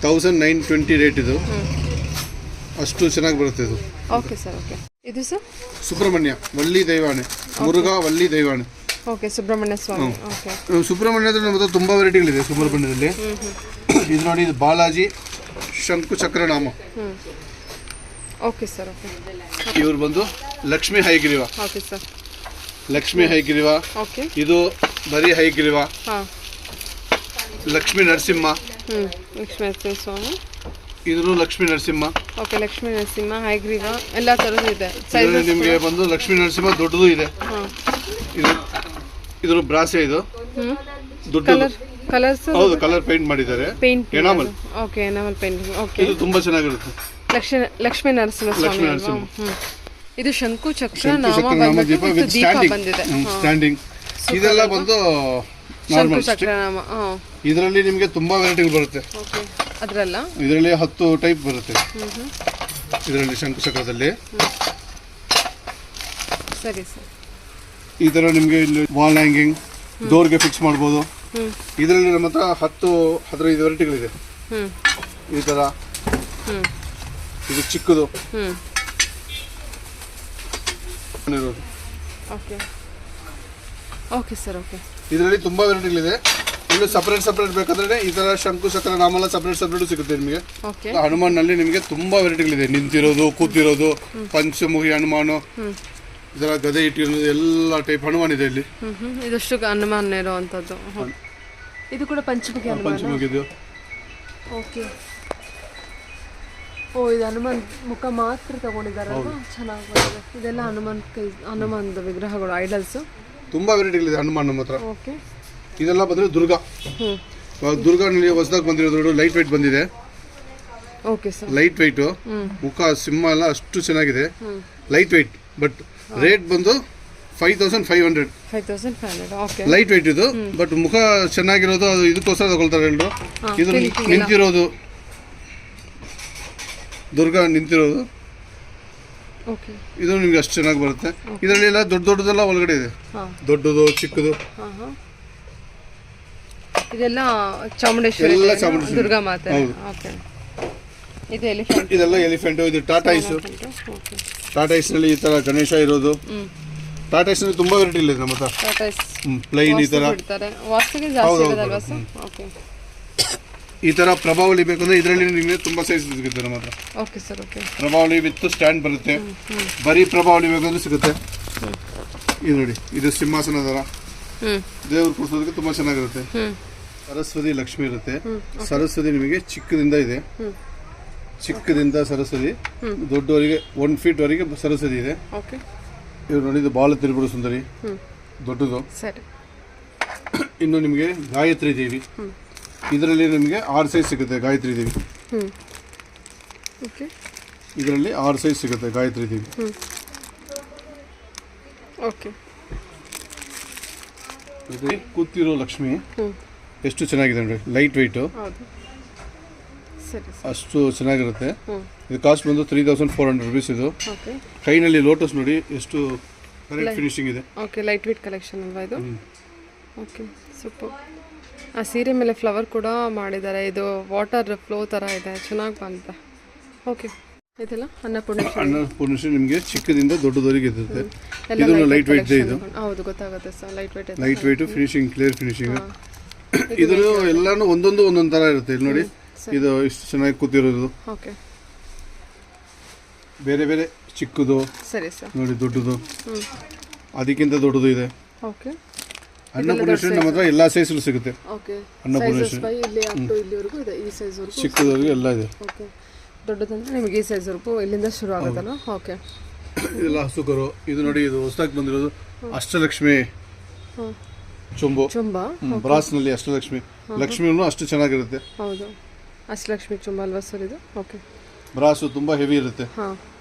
1920 rate. ಇದು ಅಷ್ಟು ಚೆನ್ನಾಗಿ ಬರುತ್ತೆ ಇದು. Okay sir. ಓಕೆ. ಇದು ಸರ್ ಸುಬ್ರಹ್ಮಣ್ಯ ವಳ್ಳಿ ದೈವಾಣೆ, ಮುರುಘಾ ವಳ್ಳಿ ದೈವಾಣೆ. ಓಕೆ. ಸುಬ್ರಹ್ಮಣ್ಯ ಸ್ವಾಮಿ. ಓಕೆ. ಸುಬ್ರಹ್ಮಣ್ಯದ ನಮ್ಮ ಹತ್ರ ತುಂಬ ವೆರೈಟಿಗಳಿದೆ ಸುಬ್ರಹ್ಮಣ್ಯದಲ್ಲಿ. ಇದು ನೋಡಿ, ಇದು ಬಾಲಾಜಿ ಶಂಕು ಚಕ್ರನಾಮ. Okay sir. ಓಕೆ. ಇವ್ರು ಬಂದು Lakshmi Hayagriva. Okay sir. Lakshmi Hayagriva, okay. ಇದು ಬರೀ ಹೈಗ್ರೀವ, ಹಾಂ. ಲಕ್ಷ್ಮೀ ನರಸಿಂಹ, ಲಕ್ಷ್ಮೀ ನರಸಿಂಹ ಸ್ವಾಮಿ, ಇದು ಲಕ್ಷ್ಮೀ ನರಸಿಂಹ. ಓಕೆ. ಲಕ್ಷ್ಮೀ ನರಸಿಂಹ, ಹೈಗ್ರೀವ ಎಲ್ಲ ಥರದ್ದು ಇದೆ. ಇದರಲ್ಲಿ ನಿಮಗೆ ಬಂದು ಲಕ್ಷ್ಮೀ ನರಸಿಂಹ ದೊಡ್ಡದು ಇದೆ. ಹಾಂ. ಇದ್ರ ಬ್ರಾಸೆ ಇದು ದೊಡ್ಡದು. ಕಲರ್ಸ್ ಹೌದು, ಕಲರ್ ಪೇಂಟ್ ಮಾಡಿದ್ದಾರೆ. Enamel. Okay, enamel painting. Okay. ಇದು ತುಂಬಾ ಚೆನ್ನಾಗಿರುತ್ತೆ. ಲಕ್ಷ್ಮೀ ನರಸಿಂಹ ಸ್ವಾಮಿ ಅಲ್ವಾ? ಇದು ಶಂಕು ಚಕ್ರ ನಾಮ ದೀಪ ವಿತ್ ಸ್ಟ್ಯಾಂಡಿಂಗ್. ಇದೆಲ್ಲ ಬಂದು ನಾರ್ಮಲ್ ಚಕ್ರ ನಾಮ. ಇದರಲ್ಲಿ ನಿಮಗೆ ತುಂಬಾ ವೆರೈಟಿಗಳು ಬರುತ್ತೆ. ಓಕೆ. ಅದರಲ್ಲ ಇದರಲ್ಲಿ 10 ಟೈಪ್ ಬರುತ್ತೆ. ಇದರಲ್ಲಿ ಶಂಕು ಚಕ್ರದಲ್ಲಿ ಸರಿ ಸರ್. ಈ ತರ ನಿಮಗೆ ಇಲ್ಲಿ ವಾಲ್ ಹ್ಯಾಂಗಿಂಗ್, ಡೋರ್ಗೆ ಫಿಕ್ಸ್ ಮಾಡ್ಬೋದು. ಇದರಲ್ಲಿ ನಮ್ಮ ಹತ್ರ 15 ವೆರೈಟಿಗಳಿದೆ. ಈ ತರ ಇದು ಚಿಕ್ಕದು ಓಕೆ. Okay sir. ಓಕೆ. ಇದರಲ್ಲಿ ತುಂಬಾ ವೆರೈಟಿಗಳಿದೆ. ಇನ್ನು ಸಪರೇಟ್ ಬೇಕಾದ್ರೆ ಈ ತರ ಶಂಕು ಚಕ್ರ ನಾಮೆಲ್ಲ ಸಪರೇಟ್ ಸಿಗುತ್ತೆ ನಿಮಗೆ. ಹನುಮಾನ್ ನಲ್ಲಿ ನಿಮಗೆ ತುಂಬಾ ವೆರೈಟಿಗಳಿದೆ. ನಿಂತಿರೋದು, ಕೂತಿರೋದು, ಪಂಚಮುಖಿ ಹನುಮಾನು, ಇದರ ಗದೆ ಇಟ್ಟಿರೋದು, ಎಲ್ಲ ಟೈಪ್ ಹನುಮಾನ್ ಇದೆ ಇಲ್ಲಿ. ಇದಷ್ಟು ಹನುಮಾನ್ ಇರುವಂತದ್ದು. ಇದು ಕೂಡ ಪಂಚಮುಖಿ. ಓಕೆ. ಓ, ಇದು ಹನುಮಾನ್ ಮುಖ ಮಾತ್ರ ತಗೊಂಡಿದ್ದಾರೆ. ಚೆನ್ನಾಗಿ ಬಂದಿದೆ. ಇದೆಲ್ಲ ಹನುಮಾನ್ ವಿಗ್ರಹಗಳು, ಐಡಲ್ಸ್. ತುಂಬಾ ವೆರೈಟಿಗಳಿದೆ ಹನುಮಾನ್ ನಮ್ಮ ಹತ್ರ. ಓಕೆ. ಇದೆಲ್ಲ ಬಂದ್ರೆ ದುರ್ಗಾ. ದುರ್ಗಾನಲ್ಲಿ ಹೊಸದಾಗಿ ಬಂದಿರೋದು ಲೈಟ್ ವೆಯ್ಟ್ ಬಂದಿದೆ. Okay sir. ಲೈಟ್ ವೆಯ್ಟ್ ಮುಖ, ಸಿಂಹ ಎಲ್ಲ ಅಷ್ಟು ಚೆನ್ನಾಗಿದೆ. ಲೈಟ್ ವೆಯ್ಟ್, ಬಟ್ ರೇಟ್ ಬಂದು 5500. ಓಕೆ. ಲೈಟ್ ವೆಯ್ಟ್ ಇದು, ಬಟ್ ಮುಖ ಚೆನ್ನಾಗಿರೋದು ಅದು ಇದಕ್ಕೋಸ್ಕರ ತಗೊಳ್ತಾರೆ ಎಲ್ಲರೂ. ಇದು ನಿಂತಿರೋದು ದುರ್ಗಾ ನಿಂತಿರೋದು. ಓಕೆ. ಇದು ನಿಮ್ಗೆ ಅಷ್ಟು ಚೆನ್ನಾಗಿ ಬರುತ್ತೆ. ಇದರಲ್ಲಿ ಎಲ್ಲ ದೊಡ್ಡದೆಲ್ಲ ಒಳಗಡೆ ಇದೆ. ದೊಡ್ಡದು, ಚಿಕ್ಕದು. ಇದೆಲ್ಲ ಚಾಮುಂಡೇಶ್ವರಿ, ದುರ್ಗಾ ಮಾತೆ. ಓಕೆ. ಇದು ಎಲಿಫೆಂಟ್. ಇದೆಲ್ಲ ಎಲಿಫೆಂಟ್. ಇದು ಟಾಟಾಯ್ಸ್. ಟಾಟಾಯ್ಸ್ ನಲ್ಲಿ ಈ ತರ ಗಣೇಶ ಇರೋದು. ಟಾಟಾಯ್ಸ್ ನಲ್ಲಿ ತುಂಬಾ ವೆರೈಟಿ ಇದೆ ನಮ್ಮ ಹತ್ರ. ಟಾಟಾಯ್ಸ್ ಪ್ಲೈನ್ ಈ ತರ ವಾಸ್ತುಗೆ ಜಾಸ್ತಿ ಇರೋದಲ್ವಾ ಸರ್? ಓಕೆ. ಈ ತರ ಪ್ರಭಾವಳಿ ಬೇಕಂದ್ರೆ ಇದರಲ್ಲಿ ನಿಮಗೆ ತುಂಬಾ ಸೈಜ್ ಸಿಗುತ್ತೆ ನಮ್ಮ ಹತ್ರ. Okay sir. ಓಕೆ. ಪ್ರಭಾವಳಿ ವಿತ್ ಸ್ಟ್ಯಾಂಡ್ ಬರುತ್ತೆ. ಬರೀ ಪ್ರಭಾವಳಿ ಬೇಕಂದ್ರೆ ಸಿಗುತ್ತೆ. ಇದು ನೋಡಿ, ಇದು ಸಿಂಹಾಸನ ತರ ದೇವ್ರು ಕೂರಿಸೋದಕ್ಕೆ ತುಂಬಾ ಚೆನ್ನಾಗಿರುತ್ತೆ. ಸರಸ್ವತಿ, ಲಕ್ಷ್ಮಿ ಇರುತ್ತೆ. ಸರಸ್ವತಿ ನಿಮಗೆ ಚಿಕ್ಕದಿಂದ ಇದೆ. ಚಿಕ್ಕದಿಂದ ಸರಸ್ವತಿ ದೊಡ್ಡವರಿಗೆ 1 ಫೀಟ್ ವರೆಗೆ ಸರಸ್ವತಿ ಇದೆ. ಓಕೆ. ಇವ್ರು ನೋಡಿ, ಇದು ಬಾಲ ತ್ರಿಪುರ ಸುಂದರಿ ದೊಡ್ಡದು. ಸರಿ. ಇನ್ನು ನಿಮಗೆ ಗಾಯತ್ರಿ ದೇವಿ. ಇದರಲ್ಲಿ ನಿಮಗೆ 6 ಸೈಜ್ ಸಿಗುತ್ತೆ ಗಾಯತ್ರಿ ದೇವಿ. ಓಕೆ. ಇದರಲ್ಲಿ 6 ಸೈಜ್ ಸಿಗುತ್ತೆ ಗಾಯತ್ರಿ ದೇವಿ. ಓಕೆ. ಇದು ಕೂತಿರೋ ಲಕ್ಷ್ಮಿ ಎಷ್ಟು ಚೆನ್ನಾಗಿದೆ ನೋಡಿ. ಲೈಟ್ ವೆಯ್ಟ್, ಅಷ್ಟು ಚೆನ್ನಾಗಿರುತ್ತೆ. ಇದು ಕಾಸ್ಟ್ ಬಂದು 3400 rupees. ಇದು ಕೈನಲ್ಲಿ ಲೋಟಸ್ ನೋಡಿ ಎಷ್ಟು ಕರೆಕ್ಟ್ ಫಿನಿಶಿಂಗ್ ಇದೆ. ಓಕೆ. ಲೈಟ್ ವೆಯ್ಟ್ ಕಲೆಕ್ಷನ್ ಅಲ್ವಾ ಇದು? Okay, super. ಆ ಸೀರೆ ಮೇಲೆ ಫ್ಲವರ್ ಕೂಡ ಮಾಡಿದ್ದಾರೆ. ಇದು ವಾಟರ್ ಫ್ಲೋ ಥರ ಇದೆ, ಚೆನ್ನಾಗಿ ಬಂತೆ. ಓಕೆ. ಇದೆಲ್ಲ ಅನ್ನಪೂರ್ಣೇಶ್ವರಿ ನಿಮಗೆ ಚಿಕ್ಕದಿಂದ ದೊಡ್ಡದವರೆಗೆ ಇರುತ್ತೆ. ಇದು ಲೈಟ್ ವೆಯ್ಟ್ ಇದೆ. ಇದು ಹೌದು, ಗೊತ್ತಾಗುತ್ತೆ sir. Light weight finishing, clear finishing. ಇದು ಎಲ್ಲಾನು ಒಂದೊಂದು ತರ ಇರುತ್ತೆ. ಇಲ್ಲಿ ನೋಡಿ, ಇದು ಇಷ್ಟು ಚೆನ್ನಾಗಿ ಕೂತಿರೋದು. ಓಕೆ. ಬೇರೆ ಬೇರೆ ಚಿಕ್ಕದು. ಸರಿ ಸರ್. ನೋಡಿ, ದೊಡ್ಡದು, ಅದಕ್ಕಿಂತ ದೊಡ್ಡದು ಇದೆ. ಓಕೆ. ಅನ್ನಪೂರ್ಣೇಶ್ವರಿ ನಮ್ಮ ಹತ್ರ ಎಲ್ಲಾ ಸೈಜ್ ಸಿಗುತ್ತೆ. ಓಕೆ. ಅನ್ನಪೂರ್ಣೇಶ್ವರಿ ಇಲ್ಲಿವರೆಗೂ ಇದೆ. ಈ ಸೈಜ್ ವರೆಗೂ, ಚಿಕ್ಕದವರೆಗೂ ಎಲ್ಲ ಇದೆ. ಓಕೆ. ದೊಡ್ಡದಂದ್ರೆ ನಿಮಗೆ ಈ ಸೈಜ್ ವರೆಗೂ ಇಲ್ಲಿಂದ ಶುರು ಆಗುತ್ತಲ್ಲ? ಓಕೆ. ಇದೆಲ್ಲ ಹಸುಕರು. ಇದು ನೋಡಿ, ಇದು ಹೊಸದಾಗಿ ಬಂದಿರೋದು ಅಷ್ಟಲಕ್ಷ್ಮಿ ಚುಂಬ. ಬ್ರಾಸ್ ನಲ್ಲಿ ಅಷ್ಟಲಕ್ಷ್ಮಿ. ಲಕ್ಷ್ಮಿನೂ ಅಷ್ಟು ಚೆನ್ನಾಗಿರುತ್ತೆ. ಹೌದು, ಅಷ್ಟಲಕ್ಷ್ಮಿ ಚುಂಬ ಅಲ್ವಾ ಸರ್ ಇದು? ಓಕೆ. ಬ್ರಾಸು ತುಂಬಾ ಹೆವಿ ಇರುತ್ತೆ.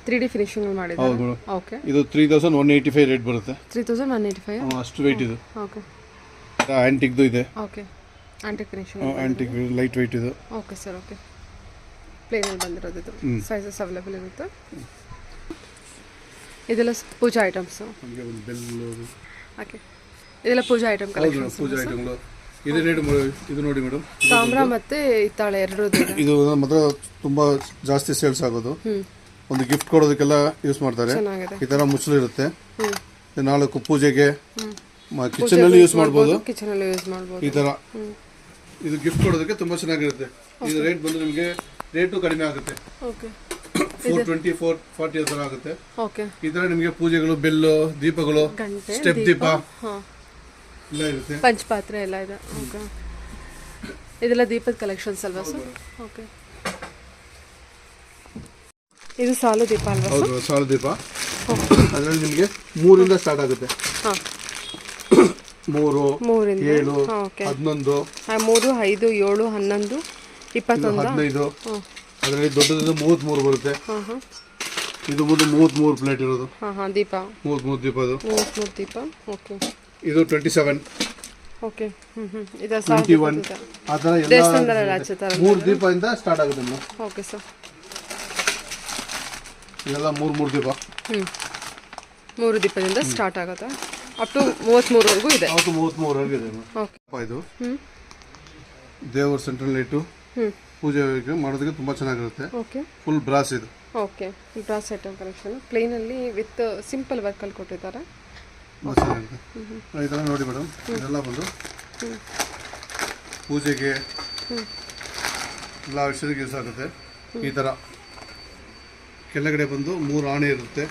3D ಫಿನಿಶಿಂಗ್ ಮಾಡಿದ್ದಾರೆ. ಹೌದು. ಓಕೆ. ಇದು 3185 ರೇಟ್ ಬರುತ್ತೆ. 3185. ಅಷ್ಟು ವೆಯ್ಟ್ ಇದು. ಓಕೆ. ಆಂಟಿಕ್ದು ಇದೆ. Okay. Antique finishing. Antique light weight ಇದು. Okay sir. ಓಕೆ. ಪ್ಲೇನ್ ಅಲ್ಲಿ ಬಂದಿರೋದು ಇದು. ಸೈಜಸ್ ಅವೈಲೇಬಲ್ ಇರುತ್ತೆ. ಇದೆಲ್ಲ ಪೂಜಾ ಐಟಮ್ಸ್. ಓಕೆ. ಇದೆಲ್ಲ ಪೂಜಾ ಐಟಮ್ ಕಲೆಕ್ಷನ್ಸ್. ಪೂಜಾ ಐಟಮ್ಗಳು ಇದೆ. ಇದು ನೋಡಿ ಮೇಡಮ್, ತಾಮ್ರ ಮತ್ತೆ ಹಿತ್ತಾಳೆ ಎರಡೂ ಇದೆ. ಇದು ಮಾತ್ರ ತುಂಬಾ ಜಾಸ್ತಿ ಸೇಲ್ಸ್ ಆಗೋದು. ಒಂದು ಗಿಫ್ಟ್ ಕೊಡೋದಕ್ಕೆಲ್ಲ ಯೂಸ್ ಮಾಡ್ತಾರೆ. ಈ ತರ ಮುಚ್ಚಲು ಇರುತ್ತೆ. 4 ಪೂಜೆಗೆ, ಕಿಚನ್ ಅಲ್ಲಿ ಯೂಸ್ ಮಾಡಬಹುದು. ಈ ತರ ಇದು ಗಿಫ್ಟ್ ಕೊಡೋದಕ್ಕೆ ತುಂಬಾ ಚೆನ್ನಾಗಿರುತ್ತೆ. ಇದು ರೇಟ್ ಬಂದು ನಿಮಗೆ ರೇಟು ಕಡಿಮೆ ಆಗುತ್ತೆ. ಓಕೆ. 420 440 ಥರ ಆಗುತ್ತೆ. ಓಕೆ. ಇದರ ನಿಮಗೆ ಪೂಜೆಗಳು, ಬೆಲ್ಲು, ದೀಪಗಳು, ಸ್ಟೆಪ್ ದೀಪ ಎಲ್ಲ ಇರುತ್ತೆ. ಪಂಚಪಾತ್ರೆ ಎಲ್ಲ ಇದೆ. ಓಕೆ. ಇದೆಲ್ಲ ದೀಪದ ಕಲೆಕ್ಷನ್ಸ್ ಅಲ್ವಾ ಸರ್? ಓಕೆ. ಇದು ಸಾಲು ದೀಪ ಅಲ್ವಾ? ಹೌದು, ಸಾಲು ದೀಪ. ಅದರಲ್ಲಿ ನಿಮಗೆ 3 ಸ್ಟಾರ್ಟ್ ಆಗುತ್ತೆ. 3, 7, 11, 3, 5, 7, 11, 21, 15. ಅದರಲ್ಲಿ ದೊಡ್ಡದು 33 ಬರುತ್ತೆ. ಇದು ಬಂದು 33 ಪ್ಲೇಟ್ ಇರೋದು. ದೀಪ 33 ದೀಪ. ಅದು 33 ದೀಪ. ಓಕೆ. ಇದು 27. ಓಕೆ. ಇದು 21. ಆ ಥರ ಎಲ್ಲ 3 ದೀಪದಿಂದ ಸ್ಟಾರ್ಟ್ ಆಗುತ್ತೆ ಮೇಡಮ್. Okay sir. ಇದೆಲ್ಲ 3 ದೀಪ. 3 ದೀಪದಿಂದ ಸ್ಟಾರ್ಟ್ ಆಗುತ್ತೆ. ಅಪ್ ಟು 33ವರೆಗೂ ಇದೆ. 33ವರೆಗೂ ಇದೆ. ಓಕೆ. ಇದು ದೇವರ ಸೆಂಟ್ರಲ್ ಲೈಟು ಪೂಜೆ ಮಾಡೋದಕ್ಕೆ ತುಂಬ ಚೆನ್ನಾಗಿರುತ್ತೆ. ಓಕೆ. ಫುಲ್ ಬ್ರಾಸ್ ಇದು. ಓಕೆ. ಬ್ರಾಸ್ ಐಟಮ್ ಕಲೆಕ್ಷನ್ ಪ್ಲೇನಲ್ಲಿ ವಿತ್ ಸಿಂಪಲ್ ವರ್ಕಲ್ಲಿ ಕೊಟ್ಟಿದ್ದಾರೆ. ಈ ಥರ ನೋಡಿ ಮೇಡಮ್, ಇದೆಲ್ಲ ಬಂದು ಪೂಜೆಗೆ ಎಲ್ಲ ಔಷಧಿಗೆ ಯೂಸ್ ಆಗುತ್ತೆ. ಈ ಥರ ಕೆಳಗಡೆ ಬಂದು 3 ಆಣೆ ಇರುತ್ತೆ.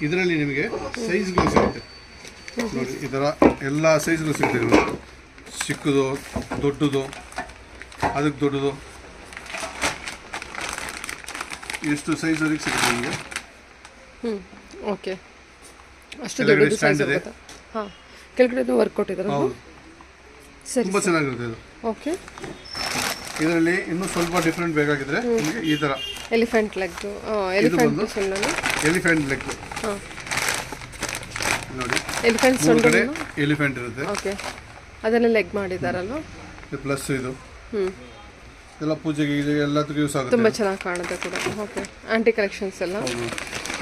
ಇದರಲ್ಲಿ ನಿಮಗೆ ಸೈಜ್ಗಳು ಸಿಗುತ್ತೆ ನೋಡಿ. ಈ ಥರ ಎಲ್ಲ ಸೈಜ್ಗಳು ಸಿಗುತ್ತೆ ನಿಮಗೆ. ಚಿಕ್ಕದು, ದೊಡ್ಡದು, ಅದಕ್ಕೆ ದೊಡ್ಡದು, ಎಷ್ಟು ಸೈಜ್ವರೆಗೆ ಸಿಗುತ್ತೆ ನಿಮಗೆ. ಓಕೆ. ಅಷ್ಟು ದೊಡ್ಡದು ಸೈಜ್ ಆಗುತ್ತೆ. ಕೆಳಗಡೆ ವರ್ಕ್ ಕೊಟ್ಟಿದ್ದಾರೆ. ಹೌದು, ತುಂಬ ಚೆನ್ನಾಗಿರುತ್ತೆ ಇದು. ಓಕೆ. ಇದರಲ್ಲಿ ಇನ್ನೂ ಸ್ವಲ್ಪ ಡಿಫ್ರೆಂಟ್ ಬೇಕಾಗಿದ್ರೆ ನಿಮಗೆ ಈ ಥರ ಎಲಿಫೆಂಟ್ ಲೆಗ್ ಎಲಿಫೆಂಟ್ ಲೆಗ್ ನೋಡಿ. ಎಲಿಫೆಂಟ್ ಇರುತ್ತೆ. ಓಕೆ. ಅದನ್ನ ಲೆಗ್ ಮಾಡಿದಾರಲ್ವಾ? ಪ್ಲಸ್ ಇದು ಎಲ್ಲ ಪೂಜೆಗೆ ಎಲ್ಲದಕ್ಕೂ ಯೂಸ್ ಆಗುತ್ತೆ. ತುಂಬಾ ಚೆನ್ನಾಗಿ ಕಾಣುತ್ತೆ ಕೂಡ. ಓಕೆ. ಆಂಟಿ ಕಲೆಕ್ಷನ್ಸ್ ಎಲ್ಲ.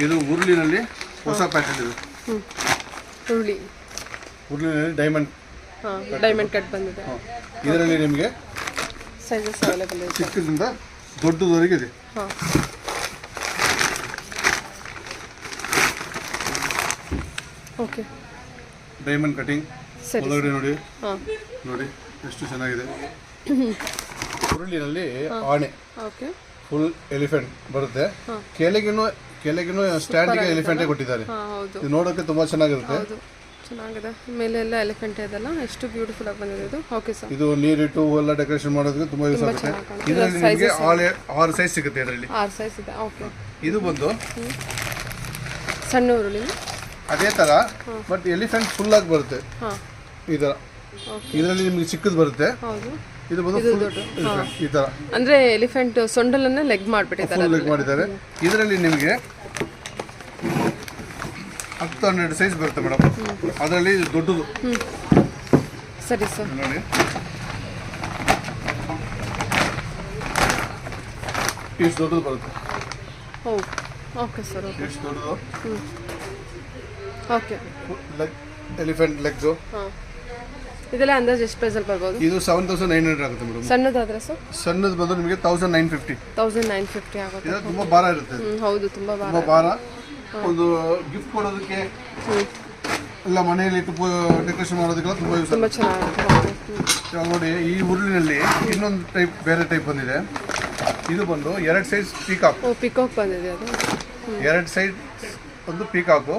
ಇದು ಉರುಳಿನಲ್ಲಿ ಹೊಸ ಪ್ಯಾಟರ್ನ್ ಇದು. ಉರುಳಿನಲ್ಲಿ ಡೈಮಂಡ್ ಕಟ್ ಬಂದಿದೆ. ಇದರಲ್ಲಿ ನಿಮಗೆ ಸೈಜಸ್ ಅವೈಲೇಬಲ್ ಇದೆ. ಚಿಕ್ಕದಿಂದ ದೊಡ್ಡದವರೆಗೆ ಇದೆ. ಓಕೆ. ಡೈಮಂಡ್ ಕಟಿಂಗ್ ಒಳಗಡೆ ನೋಡಿ. ನೋಡಿ ಎಷ್ಟು ಚೆನ್ನಾಗಿದೆ. ಉರುಳಿನಲ್ಲಿ ಆಣೆ. ಓಕೆ. ಫುಲ್ ಎಲಿಫೆಂಟ್ ಬರುತ್ತೆ. ಕೆಳಗಿನೂ ಸ್ಟ್ಯಾಂಡಿಗೆ ಎಲಿಫೆಂಟೇ ಕೊಟ್ಟಿದ್ದಾರೆ. ಇದು ನೋಡೋಕೆ ತುಂಬಾ ಚೆನ್ನಾಗಿರುತ್ತೆ. ಚೆನ್ನಾಗಿದೆ. ಮೇಲೆ ಎಲ್ಲ ಎಲಿಫೆಂಟ್ ಇದೆಲ್ಲ ಎಷ್ಟು ಬ್ಯೂಟಿಫುಲ್ ಆಗಿ ಬಂದಿದೆ ಇದು. Okay sir. ಇದು ನೀರಿಟ್ಟು ಎಲ್ಲ ಡೆಕೋರೇಷನ್ ಮಾಡೋದಕ್ಕೆ ತುಂಬಾ ಯೂಸ್ ಆಗುತ್ತೆ. ಇದರಲ್ಲಿ ನಿಮಗೆ 6 ಸೈಜ್ ಸಿಗುತ್ತೆ. ಇದರಲ್ಲಿ 6 ಸೈಜ್ ಇದೆ. ಓಕೆ. ಇದು ಬಂದು ಸಣ್ಣ ಉರುಳಿ ಅದೇ ತರ, ಬಟ್ ಎಲಿಫೆಂಟ್ ಫುಲ್ ಆಗಿ ಬರುತ್ತೆ. ಈ ತರ. ಇದರಲ್ಲಿ ನಿಮಗೆ ಚಿಕ್ಕದು ಬರುತ್ತೆ. ಹೌದು. ಇದು ಬಂದು ಈ ತರ. ಅಂದ್ರೆ ಎಲಿಫೆಂಟ್ ಸೊಂಡಲನ್ನ ಲೆಗ್ ಮಾಡಿದ್ದಾರೆ. ಇದರಲ್ಲಿ ನಿಮಗೆ 10-12 ಸೈಜ್ ಬರುತ್ತೆ ಮೇಡಮ್. ಅದರಲ್ಲಿ ದೊಡ್ಡದು. ಸರಿ ಸರ್. ನೋಡಿ ಇಷ್ಟು ದೊಡ್ಡದು ಬರುತ್ತೆ. Okay sir. ಇಷ್ಟು ದೊಡ್ಡದು. ಓಕೆ. Elephant legs. ಇದೆಲ್ಲ ಅಂದಾಜು ಎಷ್ಟು ಪ್ರೈಸಲ್ಲಿ ಬರ್ಬೋದು? ಇದು 7900 ಆಗುತ್ತೆ ಮೇಡಮ್. ಸಣ್ಣದಾದ್ರೆ ಸರ್? ಸಣ್ಣದು ಬಂದು ನಿಮಗೆ 1950. 1950 ಆಗುತ್ತೆ. ಇದು ತುಂಬಾ ಭಾರ ಇರುತ್ತೆ. ಹೌದು, ತುಂಬಾ ಭಾರ. ಒಂದು ಗಿಫ್ಟ್ ಕೊಡೋದಕ್ಕೆ ಎಲ್ಲ ಮನೆಯಲ್ಲಿ ಇಟ್ಟು ಡೆಕೋರೇಷನ್ ಮಾಡೋದಕ್ಕೆಲ್ಲ ತುಂಬಾ ಯೂಸ್ ಆಗುತ್ತೆ. ಚೆನ್ನಾಗಿರುತ್ತೆ. ನೋಡಿ, ಈ ಉರುಳಿನಲ್ಲಿ ಇನ್ನೊಂದು ಬೇರೆ ಟೈಪ್ ಬಂದಿದೆ. ಇದು ಬಂದು 2 ಸೈಜ್ ಪಿಕಾಕ್ ಬಂದಿದೆ. ಅದು 2 ಸೈಜ್ ಒಂದು ಪಿಕಾಕು.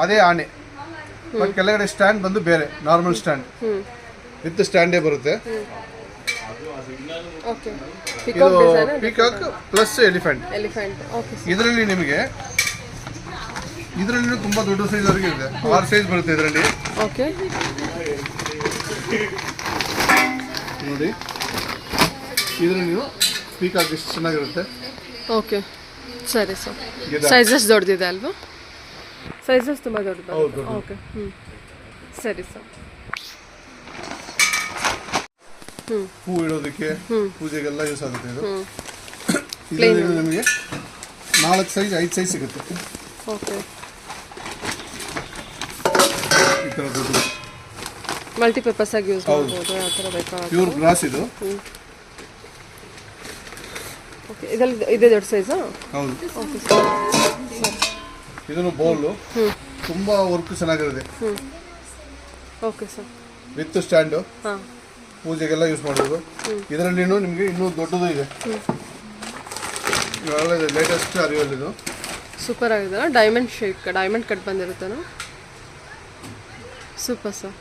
ಅದೇ ಆಣೆ, ಬಟ್ ಕೆಳಗಡೆ ಸ್ಟ್ಯಾಂಡ್ ಬಂದು ಬೇರೆ, ನಾರ್ಮಲ್ ಸ್ಟ್ಯಾಂಡ್ ವಿತ್ ಸ್ಟ್ಯಾಂಡೇ ಬರುತ್ತೆ. ಇದು ಪಿಕಾಕ್ ಪ್ಲಸ್ ಎಲಿಫೆಂಟ್. ಇದರಲ್ಲಿ ನಿಮಗೆ ತುಂಬಾ ದೊಡ್ಡ ಸೈಜ್ ವರೆಗೆ ಇದೆ. 6 ಸೈಜ್ ಬರುತ್ತೆ ಇದರಲ್ಲಿ. ನೋಡಿ, ಇದರಲ್ಲಿ ನೀವು ಪಿಕಾಕ್ ಎಷ್ಟು ಚೆನ್ನಾಗಿರುತ್ತೆ. ಓಕೆ, ಸರಿ ಸರ್. ಸೈಜಸ್ ದೊಡ್ಡದಿದೆ ಅಲ್ವಾ? ಸೈಜಸ್ ತುಂಬ ದೊಡ್ಡದು. ಓಕೆ, ಸರಿ ಸರ್. ಹೂ ಇಡೋದಕ್ಕೆ, ಪೂಜೆಗೆಲ್ಲ ಯೂಸ್ ಆಗುತ್ತೆ ಇದು. ಇದರಲ್ಲಿ ನಿಮಗೆ 4 ಸೈಜ್ 5 ಸೈಜ್ ಸಿಗುತ್ತೆ. ಓಕೆ, ಈ ಥರ ದೊಡ್ಡದು ಮಲ್ಟಿಪರ್ಪಸ್ ಆಗಿ ಯೂಸ್ ಮಾಡ್ಬೋದು. ಆ ಥರ ಬೇಕಾಗುತ್ತೆ. ಪ್ಯೂರ್ ಗ್ಲಾಸ್ ಇದು. ಓಕೆ, ಇದರಲ್ಲಿ ಇದೇ ದೊಡ್ಡ ಸೈಜಾ? ಹೌದು. Okay sir. ಇದನ್ನು ಬೌಲು ತುಂಬಾ ವರ್ಕ್ ಚೆನ್ನಾಗಿರುತ್ತೆ. Okay sir. ವಿತ್ ಸ್ಟ್ಯಾಂಡು, ಹಾಂ, ಪೂಜೆಗೆಲ್ಲ ಯೂಸ್ ಮಾಡ್ಬೋದು. ಇದರಲ್ಲಿ ನಿಮಗೆ ಇನ್ನೂ ದೊಡ್ಡದು ಇದೆ. ಲೇಟೆಸ್ಟ್ ಅರಿವಲ್ ಇದು ಸೂಪರ್ ಆಗಿದೆ. ಡೈಮಂಡ್ ಶೇಕ್, ಡೈಮಂಡ್ ಕಟ್ ಬಂದಿರುತ್ತೇನೋ. Super sir.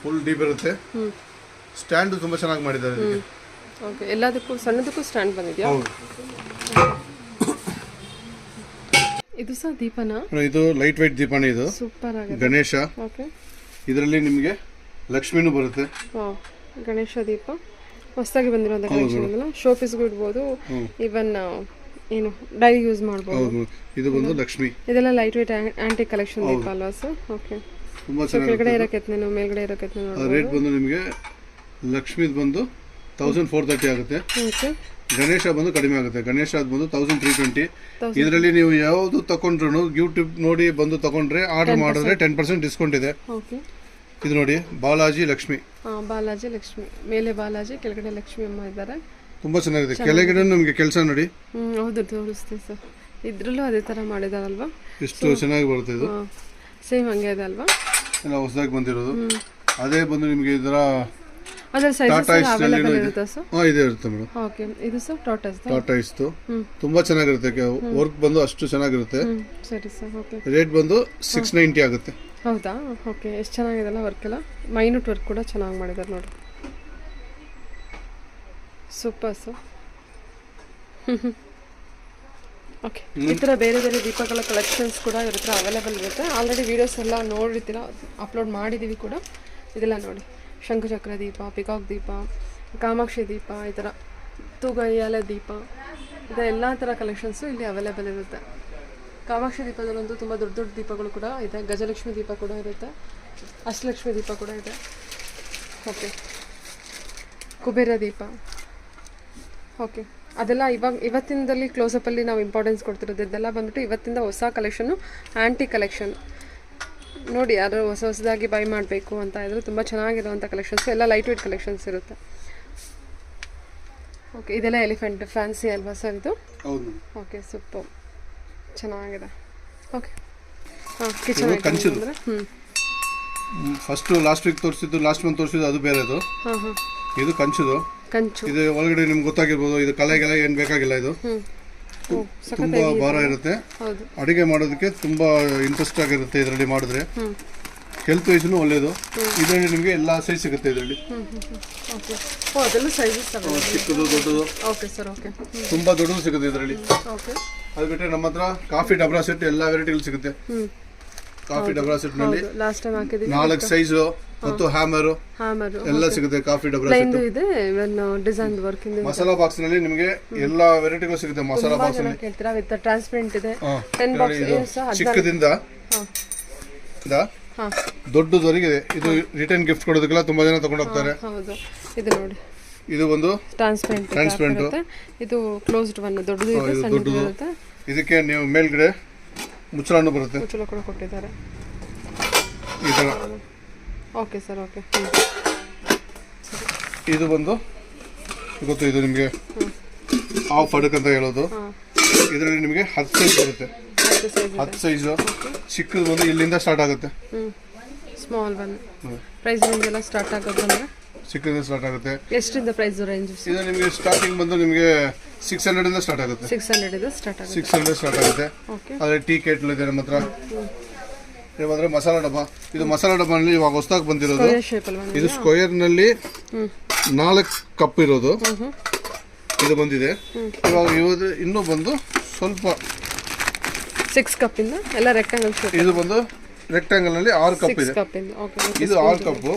ಫುಲ್ ಡೀಪ್ ಇರುತ್ತೆ. ಸ್ಟ್ಯಾಂಡ್ ತುಂಬಾ ಚೆನ್ನಾಗಿ ಮಾಡಿದ್ದಾರೆ ಇದಕ್ಕೆ. ಓಕೆ, ಎಲ್ಲದಕ್ಕೂ ಸಣ್ಣದಕ್ಕೂ ಸ್ಟ್ಯಾಂಡ್ ಬಂದಿದೆಯಾ? ಹೌದು. ಇದು ಸಹ ದೀಪನಾ? ಇದು ಲೈಟ್ ವೈಟ್ ದೀಪನೇ. ಇದು ಸೂಪರ್ ಆಗಿದೆ. ಗಣೇಶ. ಓಕೆ, ಇದರಲ್ಲಿ ನಿಮಗೆ ಲಕ್ಷ್ಮಿನೂ ಬರುತ್ತೆ. ಗಣೇಶ ದೀಪ ಹೊಸದಾಗಿ ಬಂದಿರೋಂಥ ಕಲೆಕ್ಷನ್ ಇದೆಲ್ಲ. ಶೋ ಪೀಸ್ಗೂ ಇಡ್ಬೋದು, ಈವನ್ ಏನು ಡೈಲಿ ಯೂಸ್ ಮಾಡ್ಬೋದು. ಇದು ಬಂದು ಲಕ್ಷ್ಮಿ. ಇದೆಲ್ಲ ಲೈಟ್ ವೇಟ್ ಆಂಟಿಕ್ ಕಲೆಕ್ಷನ್ ದೀಪ ಅಲ್ವಾ ಸರ್? ಓಕೆ, ತುಂಬಾ ಚೆನ್ನಾಗಿ. ಕೆಳಗಡೆ ಇರೋ ಕೆತ್ತನೆ, ಮೇಲ್ಗಡೆ ಇರೋ ಕೆತ್ತನೆ. ರೇಟ್ ಬಂದು ನಿಮಗೆ ಲಕ್ಷ್ಮಿದ್ ಬಂದು 1430 ಆಗುತ್ತೆ. ಓಕೆ, ಗಣೇಶ ಬಂದು ಕಡಿಮೆ ಆಗುತ್ತೆ. ಗಣೇಶ ಅದು ಬಂದು 1320. ಇದರಲ್ಲಿ ನೀವು ಯಾವುದು ತಗೊಂಡ್ರು ಯೂಟ್ಯೂಬ್ ನೋಡಿ ಬಂದು ತಗೊಂಡ್ರೆ ಆರ್ಡರ್ ಮಾಡಿದ್ರೆ 10% ಡಿಸ್ಕೌಂಟ್ ಇದೆ. ಓಕೆ, ಇದು ನೋಡಿ ಬಾಲಾಜಿ ಲಕ್ಷ್ಮಿ. ಬಾಲಾಜಿ ಲಕ್ಷ್ಮಿ, ಮೇಲೆ ಬಾಲಾಜಿ, ಕೆಳಗಡೆ ಲಕ್ಷ್ಮಿ ಅಮ್ಮ ಇದ್ದಾರೆ. ತುಂಬಾ ಚೆನ್ನಾಗಿದೆ. ಕೆಳಗಡೆ ನಿಮಗೆ ಕೆಲಸ ನೋಡಿ. ಹೌದು, ತೋರಿಸ್ತೀನಿ ಸರ್. ಇದ್ರಲ್ಲೂ ಅದೇ ತರ ಮಾಡಿದಾರಲ್ವಾ? ಎಷ್ಟು ಚೆನ್ನಾಗಿ ಬರುತ್ತೆ. ಇದು ಸೇಮ್ ಹಂಗೆ ಇದೆ ಅಲ್ವಾ? ಎಲ್ಲ ಹೊಸದಾಗಿ ಬಂದಿರೋದು. ಅದೇ ಬಂದು ನಿಮಗೆ ಇದರ ಅದರ ಸೈಜಸ್ ಅವೈಲೇಬಲ್ ಇರುತ್ತೆ ಸರ್? ಇದೆ ಇರುತ್ತೆ ಮೇಡಮ್. ಓಕೆ, ಇದು ಸರ್ ಟಾಟಾಸ್ ತುಂಬಾ ಚೆನ್ನಾಗಿರುತ್ತೆ. ವರ್ಕ್ ಬಂದು ಅಷ್ಟು ಚೆನ್ನಾಗಿರುತ್ತೆ. ಸರಿ ಸರ್. ಓಕೆ, ರೇಟ್ ಬಂದು 690 ಆಗುತ್ತೆ. ಹೌದಾ? ಓಕೆ, ಎಷ್ಟು ಚೆನ್ನಾಗಿದೆಲ್ಲ ವರ್ಕ್ ಎಲ್ಲ. ಮೈನ್ಯೂಟ್ ವರ್ಕ್ ಕೂಡ ಚೆನ್ನಾಗಿ ಮಾಡಿದ್ದಾರೆ ನೋಡಿ. Super sir. ಓಕೆ, ಈ ಥರ ಬೇರೆ ಬೇರೆ ದೀಪಗಳ ಕಲೆಕ್ಷನ್ಸ್ ಕೂಡ ಇವ್ರ ಹತ್ರ ಅವೈಲೇಬಲ್ ಇರುತ್ತೆ. ಆಲ್ರೆಡಿ ವೀಡಿಯೋಸ್ ಎಲ್ಲ ನೋಡಿರ್ತೀರ, ಅಪ್ಲೋಡ್ ಮಾಡಿದ್ದೀವಿ ಕೂಡ. ಇದೆಲ್ಲ ನೋಡಿ, ಶಂಖಚಕ್ರ ದೀಪ, ಪಿಕಾಕ್ ದೀಪ, ಕಾಮಾಕ್ಷಿ ದೀಪ, ಈ ಥರ ತೂಗಯ್ಯಾಲೆ ದೀಪ, ಇದೆಲ್ಲ ಥರ ಕಲೆಕ್ಷನ್ಸು ಇಲ್ಲಿ ಅವೈಲೇಬಲ್ ಇರುತ್ತೆ. ಕಾಮಾಕ್ಷಿ ದೀಪದಲ್ಲಂತೂ ತುಂಬ ದೊಡ್ಡ ದೊಡ್ಡ ದೀಪಗಳು ಕೂಡ ಇದೆ. ಗಜಲಕ್ಷ್ಮಿ ದೀಪ ಕೂಡ ಇರುತ್ತೆ, ಅಷ್ಟಲಕ್ಷ್ಮಿ ದೀಪ ಕೂಡ ಇದೆ. ಓಕೆ, ಕುಬೇರ ದೀಪ. ಓಕೆ, ಅದೆಲ್ಲ ಇವತ್ತಿನದಲ್ಲಿ ಕ್ಲೋಸಪ್ಪಲ್ಲಿ ನಾವು ಇಂಪಾರ್ಟೆನ್ಸ್ ಕೊಡ್ತಿರೋದು. ಇದೆಲ್ಲ ಬಂದ್ಬಿಟ್ಟು ಇವತ್ತಿಂದ ಹೊಸ ಕಲೆಕ್ಷನ್ನು, ಆ್ಯಂಟಿ ಕಲೆಕ್ಷನ್ ನೋಡಿ. ಯಾರು ಹೊಸದಾಗಿ ಬೈ ಮಾಡಬೇಕು ಅಂತ ಇದ್ರೆ ತುಂಬ ಚೆನ್ನಾಗಿರುವಂಥ ಕಲೆಕ್ಷನ್ಸು, ಎಲ್ಲ ಲೈಟ್ ವೇಟ್ ಕಲೆಕ್ಷನ್ಸ್ ಇರುತ್ತೆ. ಓಕೆ, ಇದೆಲ್ಲ ಎಲಿಫೆಂಟ್ ಫ್ಯಾನ್ಸಿ ಅಲ್ವಾ ಸರ್ ಇದು? ಹೌದು. ಓಕೆ, ಸೂಪರ್ ಚೆನ್ನಾಗಿದೆ. ಓಕೆ, ಕಿಚನ್ ಐಟಮ್ ಅಂದರೆ ಫಸ್ಟ್ ಲಾಸ್ಟ್ ವೀಕ್ ತೋರಿಸಿದ್ದು, ಲಾಸ್ಟ್ ಮಂತ್ ತೋರಿಸಿದ್ದು ಅದು ಬೇರೆದು. ಇದು ಕಂಚು. ಇದು ಒಳಗಡೆ ನಿಮ್ಗೆ ಗೊತ್ತಾಗಿರ್ಬೋದು. ಇದು ಕಲೆಗೆಲ್ಲ ಏನು ಬೇಕಾಗಿಲ್ಲ. ಇದು ತುಂಬಾ ಭಾರ ಇರುತ್ತೆ. ಅಡಿಗೆ ಮಾಡೋದಕ್ಕೆ ತುಂಬಾ ಇಂಟ್ರೆಸ್ಟ್ ಆಗಿರುತ್ತೆ ಇದರಲ್ಲಿ ಮಾಡಿದ್ರೆ. ಹೆಲ್ತ್ ವೈಸ್ನು ಒಳ್ಳೇದು. ಇದರಲ್ಲಿ ನಿಮಗೆ ಎಲ್ಲ ಸೈಜ್ ಸಿಗುತ್ತೆ. ಇದರಲ್ಲಿ ಚಿಕ್ಕದು ದೊಡ್ಡದು ತುಂಬಾ ದೊಡ್ಡದು ಸಿಗುತ್ತೆ ಇದರಲ್ಲಿ. ಅದು ಬಿಟ್ಟರೆ ನಮ್ಮ ಹತ್ರ ಕಾಫಿ ಡಬ್ರಾ ಸೆಟ್ ಎಲ್ಲ ವೆರೈಟಿಗಳು ಸಿಗುತ್ತೆ. ಕಾಫಿ ಡಬ್ರಾ ಸೆಟ್ ನಲ್ಲಿ 4 ಸೈಜು ಮತ್ತು ಹ್ಯಾಮರ್ ಎಲ್ಲ ಸಿಗುತ್ತೆ. ಕಾಫಿ ಡಬ್ರಾ ಸೆಟ್ ಇದೆ. ಡಿಸೈನ್ ವರ್ಕ್ ಇದೆ. ಮಸಾಲಾ ಬಾಕ್ಸ್ ನಲ್ಲಿ ನಿಮಗೆ ಎಲ್ಲಾ ವೆರೈಟಿಗಳು ಸಿಗುತ್ತೆ. ಮಸಾಲಾ ಬಾಕ್ಸ್ ನಲ್ಲಿ ಕೇಳ್ತೀರಾ ವಿತ್ ಟ್ರಾನ್ಸ್ಪರೆಂಟ್ ಇದೆ. 10 ಬಾಕ್ಸ್ ಚಿಕ್ಕದಿಂದ ದೊಡ್ಡದವರೆಗೆ ಇದೆ. ಇದು ರಿಟರ್ನ್ ಗಿಫ್ಟ್ ಕೊಡೋದಕ್ಕೆಲ್ಲ ತುಂಬಾ ಜನ ತಗೊಂಡು ಹೋಗ್ತಾರೆ. ಹೌದು, ಇದು ನೋಡಿ, ಇದು ಒಂದು ಟ್ರಾನ್ಸ್ಪರೆಂಟ್. ಇದು ಕ್ಲೋಸ್ಡ್ ಒನ್, ದೊಡ್ಡದು ಇದೆ, ಸಣ್ಣದು ಇರುತ್ತೆ. ಇದಕ್ಕೆ ನೀವು ಮೇಲ್ಗಡೆ ಮುಚ್ಚಳನು ಬರುತ್ತೆ. ಮುಚ್ಚಳ ಕೂಡ ಕೊಟ್ಟಿದ್ದಾರೆ ಈ ತರ. Okay sir. ಓಕೆ, ಇದು ಬಂದು ಗೊತ್ತು, ಇದು ನಿಮಗೆ ಆಫ್ ಅಡಕ್ ಅಂತ ಹೇಳೋದು. ಇದರಲ್ಲಿ ನಿಮಗೆ 10 ಸೈಜ್ ಬರುತ್ತೆ. 10 ಸೈಜು. ಚಿಕ್ಕದು ಬಂದು ಇಲ್ಲಿಂದ ಸ್ಟಾರ್ಟ್ ಆಗುತ್ತೆ. Small one. ಪ್ರೈಸ್ ರೇಂಜ್ ಎಲ್ಲ ಸ್ಟಾರ್ಟ್ ಆಗೋದಂದ್ರೆ ಚಿಕ್ಕದಿಂದ ಸ್ಟಾರ್ಟ್ ಆಗುತ್ತೆ. ಎಷ್ಟಿಂದ ಪ್ರೈಸ್ ರೇಂಜ್? ಇದು ನಿಮಗೆ ಸ್ಟಾರ್ಟಿಂಗ್ ಬಂದು ನಿಮಗೆ 600 ಇಂದ ಸ್ಟಾರ್ಟ್ ಆಗುತ್ತೆ. 600 ಸ್ಟಾರ್ಟ್ ಆಗುತ್ತೆ. 600 ಸ್ಟಾರ್ಟ್ ಆಗುತ್ತೆ. ಅದೇ ಟೀ ಕೇಟ್ಲ್ ಇದೆ ನಮ್ಮ ಹತ್ರ. ಇವಾಗ ಮಸಾಲಾ ಡಬ್ಬ. ಇದು ಮಸಾಲಾ ಡಬ್ಬನಲ್ಲಿ ಇವಾಗ ಹೊಸದಾಗಿ ಬಂದಿರೋದು. ಇದು ಸ್ಕ್ವೇರ್ ನಲ್ಲಿ 4 ಕಪ್ ಇರೋದು. ಇದು ಬಂದಿದೆ ಇವಾಗ. ಇನ್ನೂ ಬಂದು ಸ್ವಲ್ಪ 6 ಕಪ್ ಇಂದ ಎಲ್ಲ ರೆಕ್ಟಾಂಗಲ್ ಶೇಪ್. ಇದು ಬಂದು ರೆಕ್ಟಾಂಗಲ್ ನಲ್ಲಿ 6 ಕಪ್ ಇದೆ. ಇದು 6 ಕಪ್.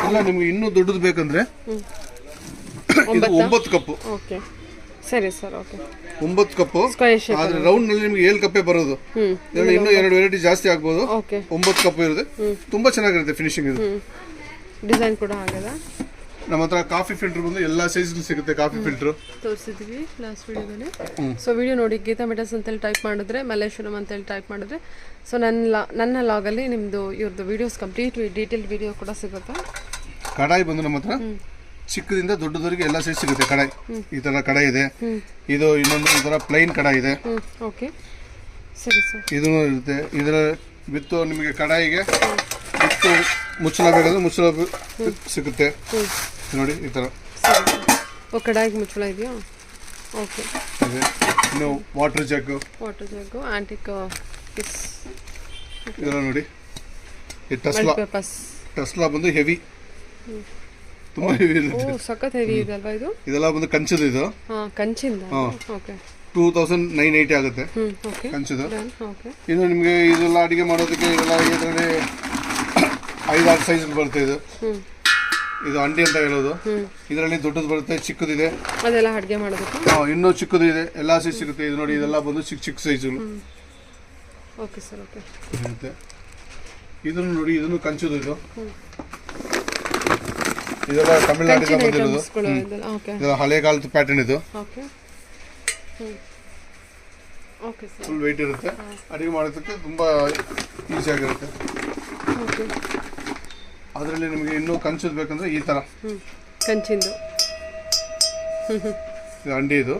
ಇಲ್ಲ ನಿಮ್ಗೆ ಇನ್ನೂ ದೊಡ್ಡದು ಬೇಕಂದ್ರೆ ಇದು 9 ಕಪ್. ಓಕೆ, ಸರಿ ಸರ್. Okay, 9 cup. ಆದ್ರೆ ರೌಂಡ್ ನಲ್ಲಿ ನಿಮ್ಗೆ 7 ಕಪ್ಪೇ ಬರೋದು. ಇನ್ನೂ 2 ವೆರೈಟಿ ಜಾಸ್ತಿ ಆಗ್ಬೋದು. 9 ಕಪ್ ಇರುತ್ತೆ. ತುಂಬಾ ಚೆನ್ನಾಗಿರುತ್ತೆ ಫಿನಿಶಿಂಗ್. ಇದು ಡಿಸೈನ್ ಕೂಡ ಆಗಿದೆ. ನಮ್ಮ ಹತ್ರ ಕಾಫಿ ಫಿಲ್ಟರ್ ಬಂದು ಎಲ್ಲ ಸೈಜ್ ಸಿಗುತ್ತೆ. ಕಾಫಿ ಫಿಲ್ಟರ್ ತೋರಿಸಿದ್ವಿ ಲಾಸ್ಟ್ ವಿಡಿಯೋದಲ್ಲಿ. ಸೊ ವಿಡಿಯೋ ನೋಡಿ ಗೀತಾ ಮೆಟಲ್ಸ್ ಅಂತೇಳಿ ಟೈಪ್ ಮಾಡಿದ್ರೆ, ಮಲ್ಲೇಶ್ವರಂ ಅಂತೇಳಿ ಟೈಪ್ ಮಾಡಿದ್ರೆ, ಸೊ ನನ್ನ ಲಾಗಲ್ಲಿ ನಿಮ್ಮದು ಇವ್ರದ್ದು ವಿಡಿಯೋಸ್ ಕಂಪ್ಲೀಟ್ ಡೀಟೇಲ್ ವಿಡಿಯೋ ಕೂಡ ಸಿಗುತ್ತೆ. ಕಡಾಯಿ ಬಂದು ನಮ್ಮ ಹತ್ರ ಚಿಕ್ಕದಿಂದ ದೊಡ್ಡದವರೆಗೆ ಎಲ್ಲ ಸೈಜ್ ಸಿಗುತ್ತೆ. ಕಡಾಯಿ ಈ ತರ ಕಡಾಯಿ ಇದೆ. ಇದು ಇನ್ನೊಂದು ಈ ತರ ಪ್ಲೈನ್ ಕಡಾಯಿ ಇದೆ. ಓಕೆ, ಸರಿ ಸರ್. ಇದೂ ಇರುತ್ತೆ. ಇದರ ಬಿತ್ತು ನಿಮಗೆ ಕಡಾಯಿಗೆ ಬಿತ್ತು ಮುಚ್ಚಳ ಬೇಕಾದ್ರೆ ಮುಚ್ಚಳ ಸಿಗುತ್ತೆ ನೋಡಿ ಈ ತರ. ಕಡಾಯಿಗೆ ಮುಚ್ಚಳ ಇದೆಯಾ? ಓಕೆ. ಇದೆ ಇನ್ನು ವಾಟರ್ ಜಗ್ಗು ಆಂಟಿಕ್ ಪಿಸ್ ಇದೆಲ್ಲ ನೋಡಿ. ಈ ಟಸ್ಲಾ ಬಂದು ಹೆವಿ, ತುಂಬಾ ಹೆವಿ ಇರುತ್ತೆ. ಸಖತ್ ಹೆವಿ ಇದೆ ಅಲ್ವಾ ಇದು? ಇದೆಲ್ಲ ಬಂದು ಕಂಚದು. ಇದು ಕಂಚಿಂದ. ಓಕೆ. 2980 ಆಗುತ್ತೆ ಕಂಚದು. ಇನ್ನು ನಿಮಗೆ ಇದೆಲ್ಲ ಅಡಿಗೆ ಮಾಡೋದಕ್ಕೆ ಇದೆಲ್ಲ ಇದರಲ್ಲಿ 5-6 ಸೈಜ್ ಬರುತ್ತೆ. ಇದು ಅಂಡಿ ಅಂತ ಹೇಳೋದು. ಇದರಲ್ಲಿ ದೊಡ್ಡದು ಬರುತ್ತೆ, ಚಿಕ್ಕದಿದೆ, ಅದೆಲ್ಲ ಅಡಿಗೆ ಮಾಡೋದಕ್ಕೆ. ಇನ್ನೂ ಚಿಕ್ಕದು ಇದೆ, ಎಲ್ಲ ಸೈಜ್ ಸಿಗುತ್ತೆ. ಇದು ನೋಡಿ, ಇದೆಲ್ಲ ಬಂದು ಚಿಕ್ಕ ಸೈಜುಗಳು. Okay sir. ಓಕೆ. ಇರುತ್ತೆ. ಇದನ್ನು ನೋಡಿ, ಇದನ್ನು ಕಂಚದು. ಇದೆಲ್ಲ ತಮಿಳುನಾಡಿಂದ ಬಂದಿರೋದು. ಇದೆಲ್ಲ ಹಳೆ ಕಾಲದ ಪ್ಯಾಟರ್ನ್ ಇದು. ಫುಲ್ ವೆಯ್ಟ್ ಇರುತ್ತೆ, ಅಡಿಗೆ ಮಾಡೋದಕ್ಕೆ ತುಂಬಾ ಈಸಿ ಆಗಿರುತ್ತೆ. ಅದರಲ್ಲಿ ನಿಮಗೆ ಇನ್ನೂ ಕಂಚದು ಬೇಕಂದ್ರೆ ಈ ತರ ಕಂಚಿಂದು ಇದು ಅಂಡಿ. ಇದು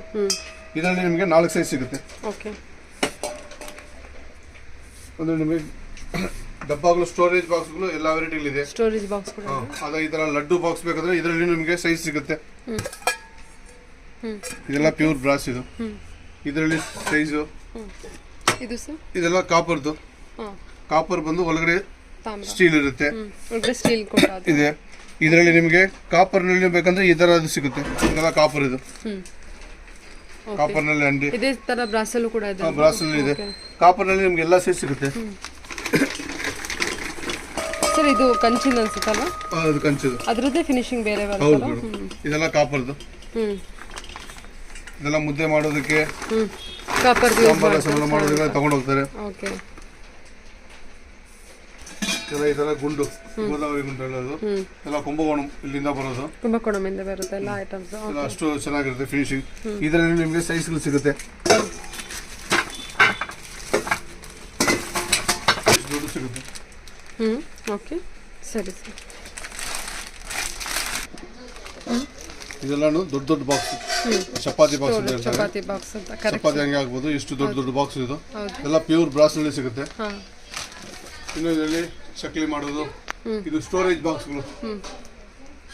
ಇದರಲ್ಲಿ ನಿಮಗೆ 4 ಸೈಜ್ ಸಿಗುತ್ತೆ. ಅಂದ್ರೆ ನಿಮಗೆ ಡಬ್ಬಗಳು, ಸ್ಟೋರೇಜ್ ಬಾಕ್ಸ್ಗಳು ಎಲ್ಲ ವೆರೈಟಿಗಳಿದೆ. ಸ್ಟೋರೇಜ್ ಬಾಕ್ಸ್ ಕೂಡ ಅದ ಈ ತರ ಲಡ್ಡು ಬಾಕ್ಸ್ ಬೇಕಾದ್ರೆ ಇದರಲ್ಲಿ ನಿಮಗೆ ಸೈಜ್ ಸಿಗುತ್ತೆ. ಇದೆಲ್ಲ ಪ್ಯೂರ್ ಬ್ರಾಸ್. ಇದು ಇದರಲ್ಲಿ ಸೈಜು. ಇದು ಸರ್ ಇದೆಲ್ಲ ಕಾಪರ್ದು. ಕಾಪರ್ ಬಂದು ಒಳಗಡೆ ಸ್ಟೀಲ್ ಇರುತ್ತೆ. ಸ್ಟೀಲ್ ಇದೆ. ಇದರಲ್ಲಿ ನಿಮಗೆ ಕಾಪರ್ ನಲ್ಲಿ ಬೇಕಂದ್ರೆ ಈ ತರ ಅದು ಸಿಗುತ್ತೆ. ಇದೆಲ್ಲ ಕಾಪರ್. ಇದು ಕಾಪರ್ ನಲ್ಲಿ ಅಂಡಿ. ಇದೇ ತರ ಬ್ರಾಸ್ ಅಲ್ಲೂ ಕೂಡ ಇದೆ. ಬ್ರಾಸ್ ನಲ್ಲಿ ಇದೆ. ಕಾಪರ್ ನಲ್ಲಿ ನಿಮ್ಗೆ ಎಲ್ಲ ಸೈಜ್ ಸಿಗುತ್ತೆ. ಸರ್ ಇದು ಕಂಚಿನ ಅನ್ಸುತ್ತಲ್ಲ? ಅದು ಕಂಚಿದು. ಅದರದ್ದೇ ಫಿನಿಶಿಂಗ್ ಬೇರೆ ಬರುತ್ತೆ. ಹೌದು. ಇದೆಲ್ಲ ಕಾಪರ್ದು. ಇದೆಲ್ಲ ಮುದ್ದೆ ಮಾಡೋದಕ್ಕೆ, ಕಾಪರ್ದು ಮಾಡೋದಕ್ಕೆ ತಗೊಂಡು ಹೋಗ್ತಾರೆ. ಓಕೆ. ಈ ತರ ಗುಂಡು, ಗೋದಾವರಿ ಗುಂಡು ಹೇಳೋದು. ಎಲ್ಲ ಕುಂಭಕೋಣಂ ಇಲ್ಲಿಂದ ಬರೋದು. ಕುಂಭಕೋಣಂಯಿಂದ ಬರುತ್ತೆ ಎಲ್ಲ ಐಟಮ್ಸ್. ಅಷ್ಟು ಚೆನ್ನಾಗಿರುತ್ತೆ ಫಿನಿಶಿಂಗ್. ಇದರಲ್ಲಿ ನಿಮಗೆ ಸೈಜ್ಗಳು ಸಿಗುತ್ತೆ. ದೊಡ್ಡ ಸಿಗುತ್ತೆ. ಓಕೆ. ಸರಿ ಸರ್. ಇದೆಲ್ಲ ದೊಡ್ಡ ಬಾಕ್ಸ್, ಚಪಾತಿ ಬಾಕ್ಸ್ ಅಂತ ಹೇಳ್ತಾರೆ. ಚಪಾತಿ ಹಂಗೆ ಆಗ್ಬೋದು. ಇಷ್ಟು ದೊಡ್ಡ ಬಾಕ್ಸ್. ಇದು ಎಲ್ಲ ಪ್ಯೂರ್ ಬ್ರಾಸ್ ನಲ್ಲಿ ಸಿಗುತ್ತೆ. ಇನ್ನು ಇದರಲ್ಲಿ ಚಕ್ಲಿ ಮಾಡೋದು. ಇದು ಸ್ಟೋರೇಜ್ ಬಾಕ್ಸ್ಗಳು.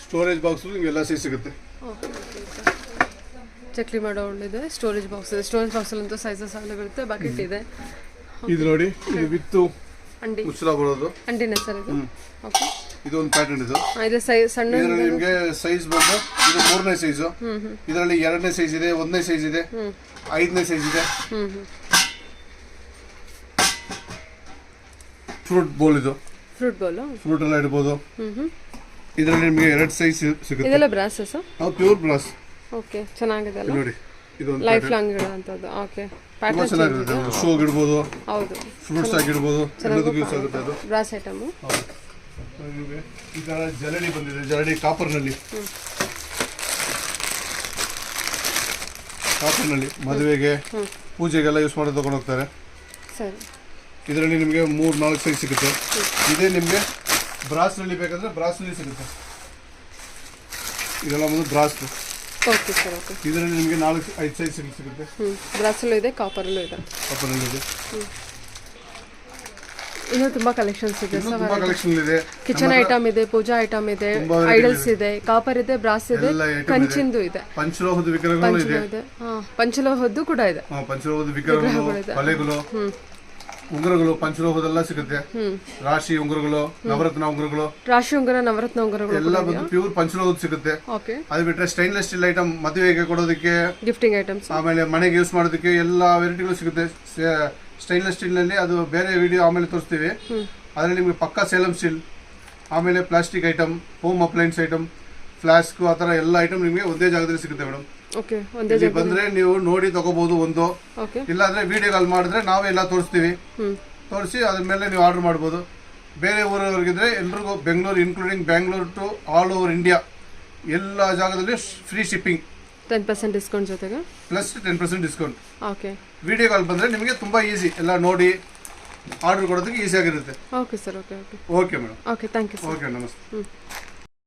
ಸ್ಟೋರೇಜ್ ಬಾಕ್ಸ್ ನಿಮ್ಗೆ ಸೈಜ್ ಸಿಗುತ್ತೆ. ಚಕ್ಲಿ ಮಾಡೋ ಒಳ್ಳೆದಿದೆ. ಸ್ಟೋರೇಜ್ ಬಾಕ್ಸ್ ಇದೆ. ಸ್ಟೋರೇಜ್ ಬಾಕ್ಸ್ ಅಂತೂ ಸೈಜಸ್ ಅವೈಲೇಬಲ್ ಇರುತ್ತೆ. ಬಕೆಟ್ ಇದೆ. ಇದು ನೋಡಿ, ಇದು ವಿತ್ತು ಅಂಡಿ ಮುಚ್ಚಳ ಬರೋದು. ಅಂಡಿನ ಸರ್ ಇದು. ಓಕೆ. ಇದು ಒಂದು ಪ್ಯಾಟರ್ನ್. ಇದು ಸಣ್ಣ. ಇದರಲ್ಲಿ ನಿಮಗೆ ಸೈಜ್ ಬಂದು ಇದು 3ನೇ ಸೈಜು. ಇದರಲ್ಲಿ 2ನೇ ಸೈಜ್ ಇದೆ, 1ನೇ ಸೈಜ್ ಇದೆ, 5ನೇ ಸೈಜ್ ಇದೆ. Fruit bowl. ಇದು ಫ್ರೂಟ್ ಬೌಲ್. ಫ್ರೂಟ್ ಎಲ್ಲ ಇಡಬಹುದು. ಇದರಲ್ಲಿ ನಿಮಗೆ 2 ಸೈಜ್ ಸಿಗುತ್ತೆ. ಇದೆಲ್ಲ brass sir? Pure brass. Okay. ಚೆನ್ನಾಗಿದೆ ಅಲ್ಲ ನೋಡಿ. ಇದು ಲೈಫ್ ಲಾಂಗ್ ಇಡುವಂತದ್ದು. ಓಕೆ. ಪ್ಯಾಟರ್ನ್ ಚೆನ್ನಾಗಿರುತ್ತೆ. ಶೋಗೆ ಇಡಬಹುದು. ಹೌದು. ಫ್ರೂಟ್ಸ್ ಆಗಿ ಇಡಬಹುದು. ಎಲ್ಲದಕ್ಕೂ ಯೂಸ್ ಆಗುತ್ತೆ. ಅದು ಬ್ರಾಸ್ ಐಟಮ್. ಈ ತರ ಜರಡಿ ಬಂದಿದೆ. ಜರಡಿ ಕಾಪರ್ನಲ್ಲಿ. ಕಾಪರ್ನಲ್ಲಿ ಮದುವೆಗೆ, ಪೂಜೆಗೆಲ್ಲ ಯೂಸ್ ಮಾಡಿ ತಗೊಂಡು ಹೋಗ್ತಾರೆ. ಸರಿ. ಇದರಲ್ಲಿ ನಿಮಗೆ 3-4 ಸೈಜ್ ಸಿಗುತ್ತೆ. ಇದೇ ನಿಮಗೆ ಬ್ರಾಸ್ ನಲ್ಲಿ ಬೇಕಂದ್ರೆ ಬ್ರಾಸ್ ನಲ್ಲಿ ಸಿಗುತ್ತೆ. ಇದೆಲ್ಲ ಒಂದು ಬ್ರಾಸ್. Okay sir. ಓಕೆ. ಇದರಲ್ಲಿ ನಿಮಗೆ 4-5 ಸೈಜ್ ಸಿಗುತ್ತೆ. ಬ್ರಾಸಲ್ಲೂ ಇದೆ, ಕಾಪರಲ್ಲೂ ಇದೆ. ಕಾಪರಲ್ಲಿ ಇದೆ. ಇನ್ನೂ ತುಂಬಾ ಕಲೆಕ್ಷನ್ಸ್ ಇದೆ ಸರ್. ತುಂಬಾ ಕಲೆಕ್ಷನ್ ಇದೆ. ಕಿಚನ್ ಐಟಮ್ ಇದೆ, ಪೂಜಾ ಐಟಮ್ ಇದೆ, ಐಡಲ್ಸ್ ಇದೆ, ಕಾಪರ್ ಇದೆ, ಬ್ರಾಸ್ ಇದೆ, ಕಂಚಿಂದು ಇದೆ, ಪಂಚಲೋಹದ ವಿಗ್ರಹಗಳು ಇದೆ. ಪಂಚಲೋಹದ್ದು ಕೂಡ ಇದೆ. ಪಂಚಲೋಹದ ವಿಗ್ರಹಗಳು, ಬಳೆಗಳು, ಉಂಗುರಗಳು ಪಂಚಲೋಹದೆಲ್ಲ ಸಿಗುತ್ತೆ. ರಾಶಿ ಉಂಗುರಗಳು, ನವರತ್ನ ಉಂಗುರಗಳು, ರಾಶಿ ಉಂಗುರ, ನವರತ್ನ ಉಂಗುರಗಳು ಎಲ್ಲ ಬಂದು ಪ್ಯೂರ್ ಪಂಚಲೋಹದ ಸಿಗುತ್ತೆ. ಅದು ಬಿಟ್ರೆ ಸ್ಟೈನ್ಲೆಸ್ ಸ್ಟೀಲ್ ಐಟಮ್ ಮದುವೆಗೆ ಕೊಡೋದಕ್ಕೆ, ಗಿಫ್ಟಿಂಗ್ ಐಟಮ್ಸ್, ಆಮೇಲೆ ಮನೆಗೆ ಯೂಸ್ ಮಾಡೋದಕ್ಕೆ ಎಲ್ಲ ವೆರೈಟಿಗಳು ಸಿಗುತ್ತೆ. ಸ್ಟೈನ್ಲೆಸ್ ಸ್ಟೀಲ್ ನಲ್ಲಿ ಅದು ಬೇರೆ ವಿಡಿಯೋ ಆಮೇಲೆ ತೋರಿಸ್ತೀವಿ. ಅದರಲ್ಲಿ ನಿಮಗೆ ಪಕ್ಕಾ ಸೇಲಂ ಸ್ಟೀಲ್, ಆಮೇಲೆ plastic item, home appliances item, flask, ಆ ಥರ ಎಲ್ಲ ಐಟಮ್ ನಿಮಗೆ ಒಂದೇ ಜಾಗದಲ್ಲಿ ಸಿಗುತ್ತೆ ಮೇಡಮ್. ಇಲ್ಲಿ ಬಂದ್ರೆ ನೀವು ನೋಡಿ ತಗೋಬಹುದು. ಒಂದು ಇಲ್ಲಾಂದ್ರೆ ವಿಡಿಯೋ ಕಾಲ್ ಮಾಡಿದ್ರೆ ನಾವೇ ಎಲ್ಲ ತೋರಿಸ್ತೀವಿ. ತೋರಿಸಿ ಅದ್ರ ಮೇಲೆ ನೀವು ಆರ್ಡರ್ ಮಾಡ್ಬೋದು. ಬೇರೆ ಊರವರಿಗಿದ್ರೆ ಎಲ್ರಿಗೂ Bengaluru including Bangalore to all over India ಎಲ್ಲ ಜಾಗದಲ್ಲಿ ಫ್ರೀ ಶಿಪ್ಪಿಂಗ್, 10% ಡಿಸ್ಕೌಂಟ್ ಜೊತೆಗೆ plus 10% discount. Okay. Video call ಬಂದ್ರೆ ನಿಮಗೆ ತುಂಬಾ ಈಸಿ, ಎಲ್ಲ ನೋಡಿ ಆರ್ಡರ್ ಕೊಡೋದಕ್ಕೆ ಈಸಿ ಆಗಿರುತ್ತೆ. Okay sir. Okay. Okay madam. Okay, thank you sir. Okay, ನಮಸ್ತೆ.